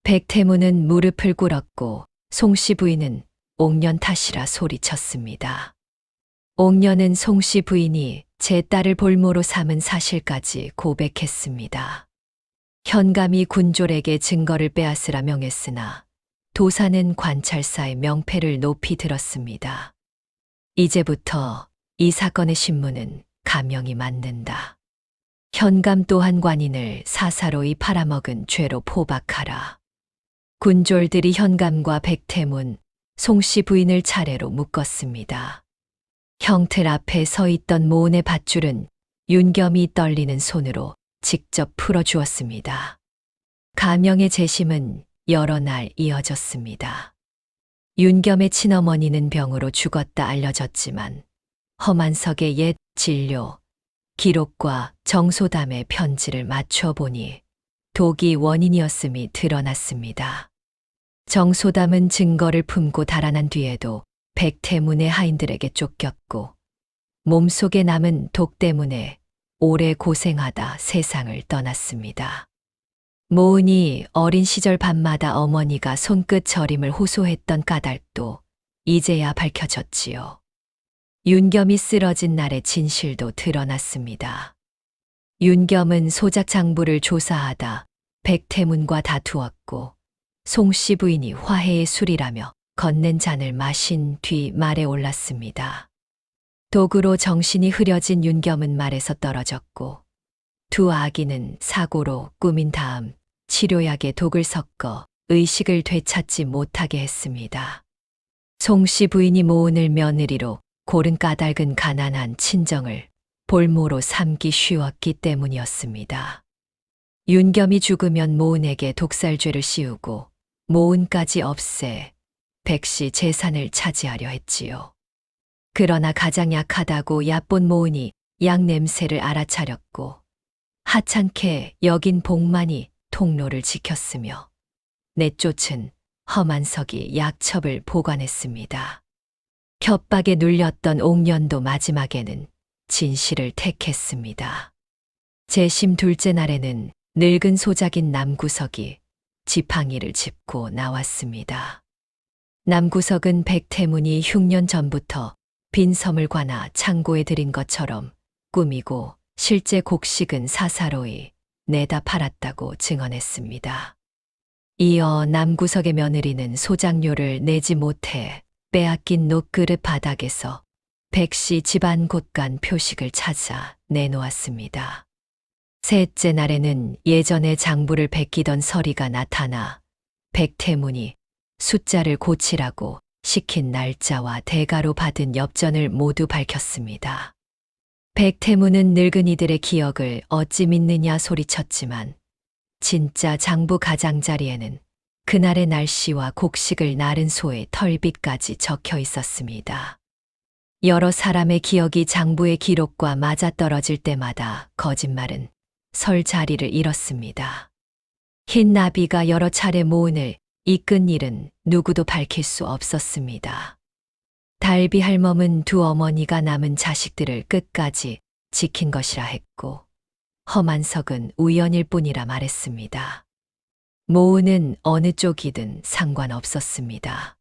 백태문은 무릎을 꿇었고 송씨 부인은 옥년 탓이라 소리쳤습니다. 옥년은 송씨 부인이 제 딸을 볼모로 삼은 사실까지 고백했습니다. 현감이 군졸에게 증거를 빼앗으라 명했으나 도사는 관찰사의 명패를 높이 들었습니다. 이제부터 이 사건의 신문은 가명이 맞는다. 현감 또한 관인을 사사로이 팔아먹은 죄로 포박하라. 군졸들이 현감과 백태문, 송씨 부인을 차례로 묶었습니다. 형틀 앞에 서 있던 모은의 밧줄은 윤겸이 떨리는 손으로 직접 풀어주었습니다. 가명의 재심은 여러 날 이어졌습니다. 윤겸의 친어머니는 병으로 죽었다 알려졌지만 험한석의 옛 진료, 기록과 정소담의 편지를 맞춰보니 독이 원인이었음이 드러났습니다. 정소담은 증거를 품고 달아난 뒤에도 백태문의 하인들에게 쫓겼고 몸속에 남은 독 때문에 오래 고생하다 세상을 떠났습니다. 모은이 어린 시절 밤마다 어머니가 손끝 저림을 호소했던 까닭도 이제야 밝혀졌지요. 윤겸이 쓰러진 날의 진실도 드러났습니다. 윤겸은 소작 장부를 조사하다 백태문과 다투었고 송씨 부인이 화해의 술이라며 건넨 잔을 마신 뒤 말에 올랐습니다. 독으로 정신이 흐려진 윤겸은 말에서 떨어졌고 두 아기는 사고로 꾸민 다음 치료약에 독을 섞어 의식을 되찾지 못하게 했습니다. 송씨 부인이 모은을 며느리로 고른 까닭은 가난한 친정을 볼모로 삼기 쉬웠기 때문이었습니다. 윤겸이 죽으면 모은에게 독살죄를 씌우고 모은까지 없애 백씨 재산을 차지하려 했지요. 그러나 가장 약하다고 얕본 모은이 약 냄새를 알아차렸고 하찮게 여긴 복만이 통로를 지켰으며 내쫓은 허만석이 약첩을 보관했습니다. 협박에 눌렸던 옥년도 마지막에는 진실을 택했습니다. 재심 둘째 날에는 늙은 소작인 남구석이 지팡이를 짚고 나왔습니다. 남구석은 백태문이 흉년 전부터 빈 섬을 관아 창고에 들인 것처럼 꾸미고 실제 곡식은 사사로이 내다 팔았다고 증언했습니다. 이어 남구석의 며느리는 소작료를 내지 못해 빼앗긴 녹그릇 바닥에서 백씨 집안 곳간 표식을 찾아 내놓았습니다. 셋째 날에는 예전에 장부를 베끼던 서리가 나타나 백태문이 숫자를 고치라고 시킨 날짜와 대가로 받은 엽전을 모두 밝혔습니다. 백태문은 늙은이들의 기억을 어찌 믿느냐 소리쳤지만 진짜 장부 가장자리에는 그날의 날씨와 곡식을 나른 소의 털빛까지 적혀 있었습니다. 여러 사람의 기억이 장부의 기록과 맞아떨어질 때마다 거짓말은 설 자리를 잃었습니다. 흰 나비가 여러 차례 모은을 이끈 일은 누구도 밝힐 수 없었습니다. 달비 할멈은 두 어머니가 남은 자식들을 끝까지 지킨 것이라 했고 허만석은 우연일 뿐이라 말했습니다. 모은은 어느 쪽이든 상관없었습니다.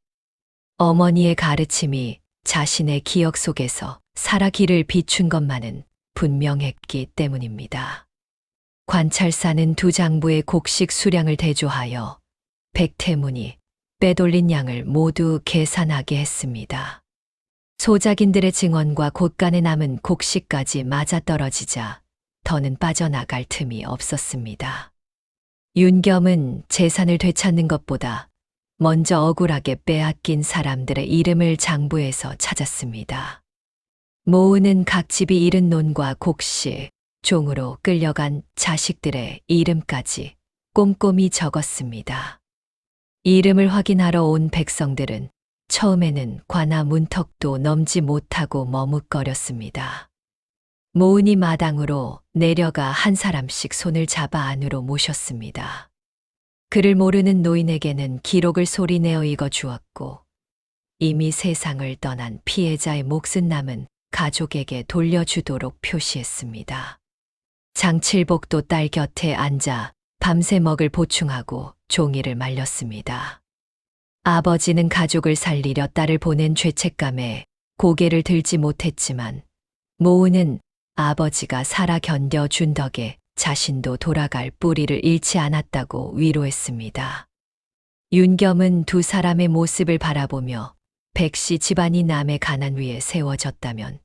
어머니의 가르침이 자신의 기억 속에서 살아 길을 비춘 것만은 분명했기 때문입니다. 관찰사는 두 장부의 곡식 수량을 대조하여 백태문이 빼돌린 양을 모두 계산하게 했습니다. 소작인들의 증언과 곳간에 남은 곡식까지 맞아떨어지자 더는 빠져나갈 틈이 없었습니다. 윤겸은 재산을 되찾는 것보다 먼저 억울하게 빼앗긴 사람들의 이름을 장부에서 찾았습니다. 모은은 각 집이 잃은 논과 곡식, 종으로 끌려간 자식들의 이름까지 꼼꼼히 적었습니다. 이름을 확인하러 온 백성들은 처음에는 관아 문턱도 넘지 못하고 머뭇거렸습니다. 모은이 마당으로 내려가 한 사람씩 손을 잡아 안으로 모셨습니다. 그를 모르는 노인에게는 기록을 소리내어 읽어 주었고 이미 세상을 떠난 피해자의 몫은 남은 가족에게 돌려주도록 표시했습니다. 장칠복도 딸 곁에 앉아 밤새 먹을 보충하고 종이를 말렸습니다. 아버지는 가족을 살리려 딸을 보낸 죄책감에 고개를 들지 못했지만 모은은 아버지가 살아 견뎌준 덕에 자신도 돌아갈 뿌리를 잃지 않았다고 위로했습니다. 윤겸은 두 사람의 모습을 바라보며 백씨 집안이 남의 가난 위에 세워졌다면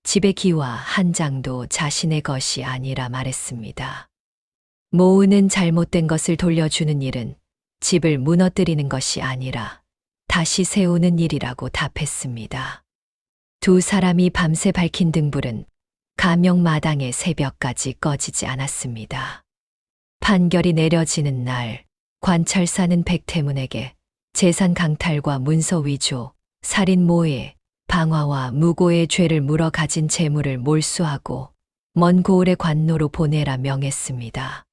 집의 기와 한 장도 자신의 것이 아니라 말했습니다. 모은은 잘못된 것을 돌려주는 일은 집을 무너뜨리는 것이 아니라 다시 세우는 일이라고 답했습니다. 두 사람이 밤새 밝힌 등불은 가명마당의 새벽까지 꺼지지 않았습니다. 판결이 내려지는 날, 관찰사는 백태문에게 재산 강탈과 문서 위조, 살인 모해, 방화와 무고의 죄를 물어 가진 재물을 몰수하고 먼 고을의 관노로 보내라 명했습니다.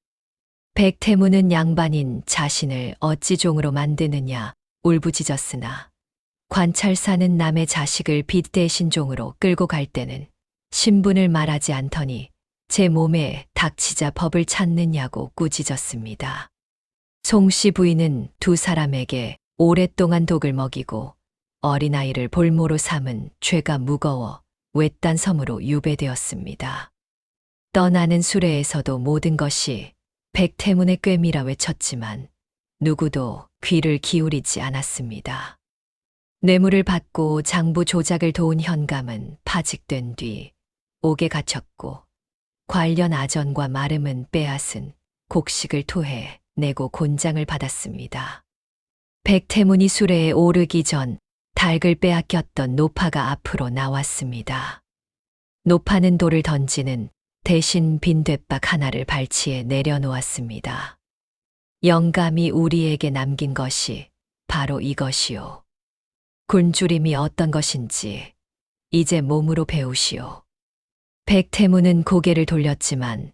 백태문은 양반인 자신을 어찌 종으로 만드느냐 울부짖었으나 관찰사는 남의 자식을 빚 대신 종으로 끌고 갈 때는 신분을 말하지 않더니 제 몸에 닥치자 법을 찾느냐고 꾸짖었습니다. 송씨 부인은 두 사람에게 오랫동안 독을 먹이고 어린아이를 볼모로 삼은 죄가 무거워 외딴 섬으로 유배되었습니다. 떠나는 수레에서도 모든 것이 백태문의 꾀미라 외쳤지만 누구도 귀를 기울이지 않았습니다. 뇌물을 받고 장부 조작을 도운 현감은 파직된 뒤 옥에 갇혔고 관련 아전과 마름은 빼앗은 곡식을 토해 내고 곤장을 받았습니다. 백태문이 수레에 오르기 전 닭을 빼앗겼던 노파가 앞으로 나왔습니다. 노파는 돌을 던지는 대신 빈 돛박 하나를 발치에 내려놓았습니다. 영감이 우리에게 남긴 것이 바로 이것이오. 굶주림이 어떤 것인지 이제 몸으로 배우시오. 백태문은 고개를 돌렸지만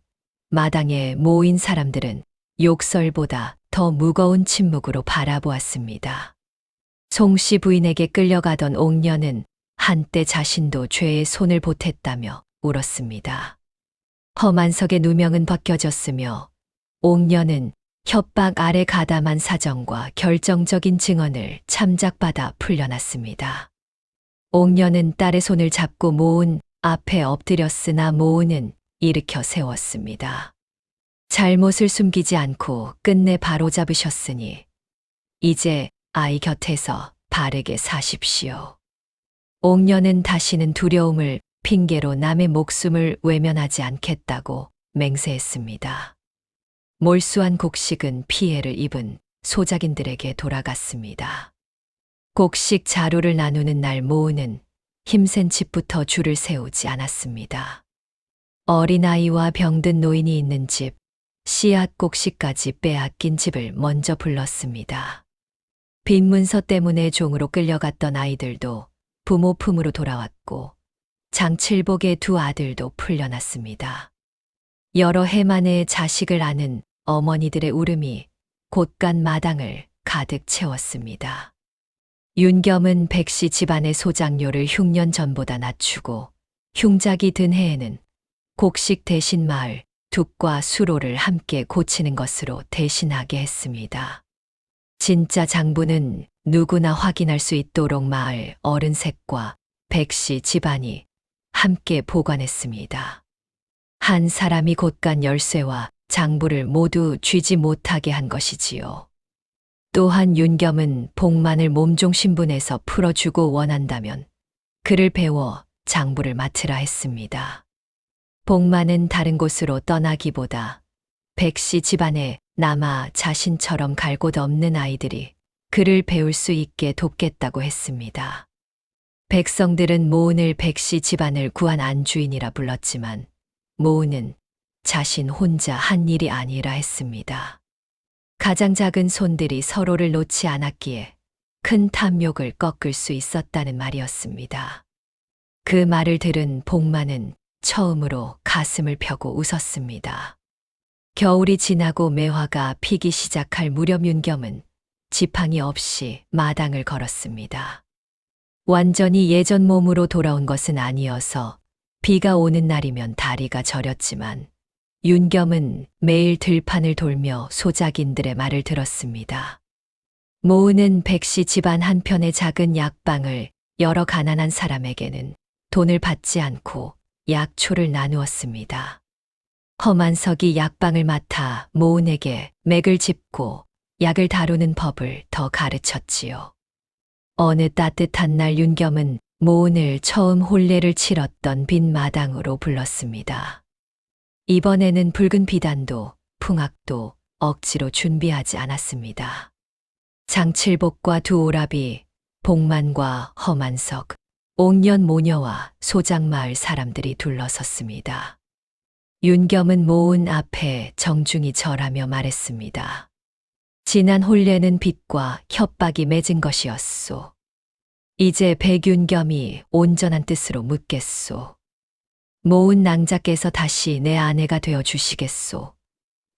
마당에 모인 사람들은 욕설보다 더 무거운 침묵으로 바라보았습니다. 송씨 부인에게 끌려가던 옥녀는 한때 자신도 죄에 손을 보탰다며 울었습니다. 험한석의 누명은 벗겨졌으며 옥녀는 협박 아래 가담한 사정과 결정적인 증언을 참작받아 풀려났습니다. 옥녀는 딸의 손을 잡고 모은 앞에 엎드렸으나 모은은 일으켜 세웠습니다. 잘못을 숨기지 않고 끝내 바로잡으셨으니 이제 아이 곁에서 바르게 사십시오. 옥녀는 다시는 두려움을 핑계로 남의 목숨을 외면하지 않겠다고 맹세했습니다. 몰수한 곡식은 피해를 입은 소작인들에게 돌아갔습니다. 곡식 자루를 나누는 날 모으는 힘센 집부터 줄을 세우지 않았습니다. 어린아이와 병든 노인이 있는 집, 씨앗 곡식까지 빼앗긴 집을 먼저 불렀습니다. 빈 문서 때문에 종으로 끌려갔던 아이들도 부모 품으로 돌아왔고 장칠복의 두 아들도 풀려났습니다. 여러 해 만에 자식을 안은 어머니들의 울음이 곳간 마당을 가득 채웠습니다. 윤겸은 백씨 집안의 소작료를 흉년 전보다 낮추고 흉작이 든 해에는 곡식 대신 마을 둑과 수로를 함께 고치는 것으로 대신하게 했습니다. 진짜 장부는 누구나 확인할 수 있도록 마을 어른셋과 백씨 집안이 함께 보관했습니다. 한 사람이 곳간 열쇠와 장부를 모두 쥐지 못하게 한 것이지요. 또한 윤겸은 복만을 몸종 신분에서 풀어주고 원한다면 그를 배워 장부를 맡으라 했습니다. 복만은 다른 곳으로 떠나기보다 백씨 집안에 남아 자신처럼 갈 곳 없는 아이들이 그를 배울 수 있게 돕겠다고 했습니다. 백성들은 모은을 백씨 집안을 구한 안주인이라 불렀지만 모은은 자신 혼자 한 일이 아니라 했습니다. 가장 작은 손들이 서로를 놓지 않았기에 큰 탐욕을 꺾을 수 있었다는 말이었습니다. 그 말을 들은 복만은 처음으로 가슴을 펴고 웃었습니다. 겨울이 지나고 매화가 피기 시작할 무렵 윤겸은 지팡이 없이 마당을 걸었습니다. 완전히 예전 몸으로 돌아온 것은 아니어서 비가 오는 날이면 다리가 저렸지만 윤겸은 매일 들판을 돌며 소작인들의 말을 들었습니다. 모으는 백씨 집안 한편의 작은 약방을 여러 가난한 사람에게는 돈을 받지 않고 약초를 나누었습니다. 험한석이 약방을 맡아 모은에게 맥을 짚고 약을 다루는 법을 더 가르쳤지요. 어느 따뜻한 날 윤겸은 모은을 처음 혼례를 치렀던 빈 마당으로 불렀습니다. 이번에는 붉은 비단도 풍악도 억지로 준비하지 않았습니다. 장칠복과 두 오라비, 복만과 험한석, 옥년 모녀와 소작마을 사람들이 둘러섰습니다. 윤겸은 모은 앞에 정중히 절하며 말했습니다. 지난 혼례는 빚과 협박이 맺은 것이었소. 이제 백윤겸이 온전한 뜻으로 묻겠소. 모은 낭자께서 다시 내 아내가 되어 주시겠소.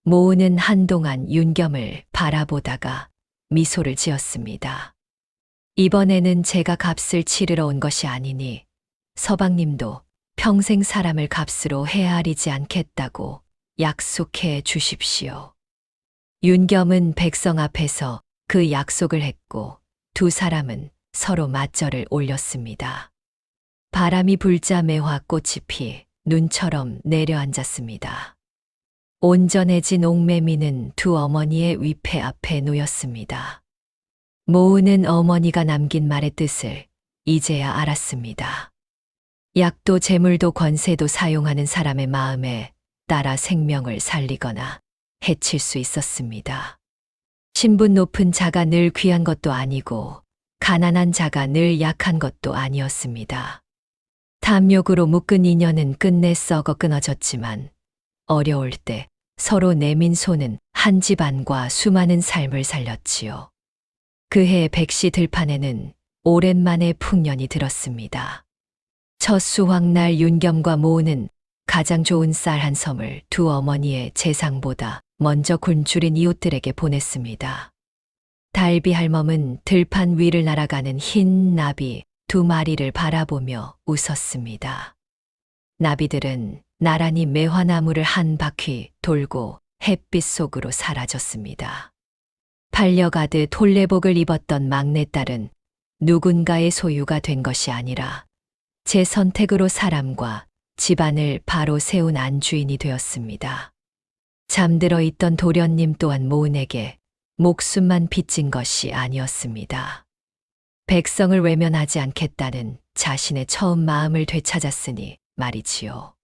모은은 한동안 윤겸을 바라보다가 미소를 지었습니다. 이번에는 제가 값을 치르러 온 것이 아니니 서방님도 평생 사람을 값으로 헤아리지 않겠다고 약속해 주십시오. 윤겸은 백성 앞에서 그 약속을 했고 두 사람은 서로 맞절을 올렸습니다. 바람이 불자 매화 꽃이 피 눈처럼 내려앉았습니다. 온전해진 옥매미는 두 어머니의 위패 앞에 놓였습니다. 모으는 어머니가 남긴 말의 뜻을 이제야 알았습니다. 약도 재물도 권세도 사용하는 사람의 마음에 따라 생명을 살리거나 해칠 수 있었습니다. 신분 높은 자가 늘 귀한 것도 아니고 가난한 자가 늘 약한 것도 아니었습니다. 탐욕으로 묶은 인연은 끝내 썩어 끊어졌지만 어려울 때 서로 내민 손은 한 집안과 수많은 삶을 살렸지요. 그해 백시 들판에는 오랜만에 풍년이 들었습니다. 첫 수확날 윤겸과 모우는 가장 좋은 쌀 한 섬을 두 어머니의 재상보다 먼저 굶주린 이웃들에게 보냈습니다. 달비 할멈은 들판 위를 날아가는 흰 나비 두 마리를 바라보며 웃었습니다. 나비들은 나란히 매화나무를 한 바퀴 돌고 햇빛 속으로 사라졌습니다. 팔려가듯 홀레복을 입었던 막내딸은 누군가의 소유가 된 것이 아니라 제 선택으로 사람과 집안을 바로 세운 안주인이 되었습니다. 잠들어 있던 도련님 또한 모은에게 목숨만 빚진 것이 아니었습니다. 백성을 외면하지 않겠다는 자신의 처음 마음을 되찾았으니 말이지요.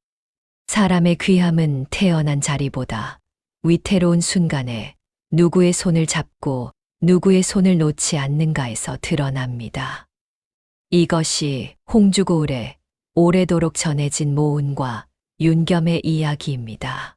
사람의 귀함은 태어난 자리보다 위태로운 순간에 누구의 손을 잡고 누구의 손을 놓지 않는가에서 드러납니다. 이것이 홍주고을에 오래도록 전해진 모운과 윤겸의 이야기입니다.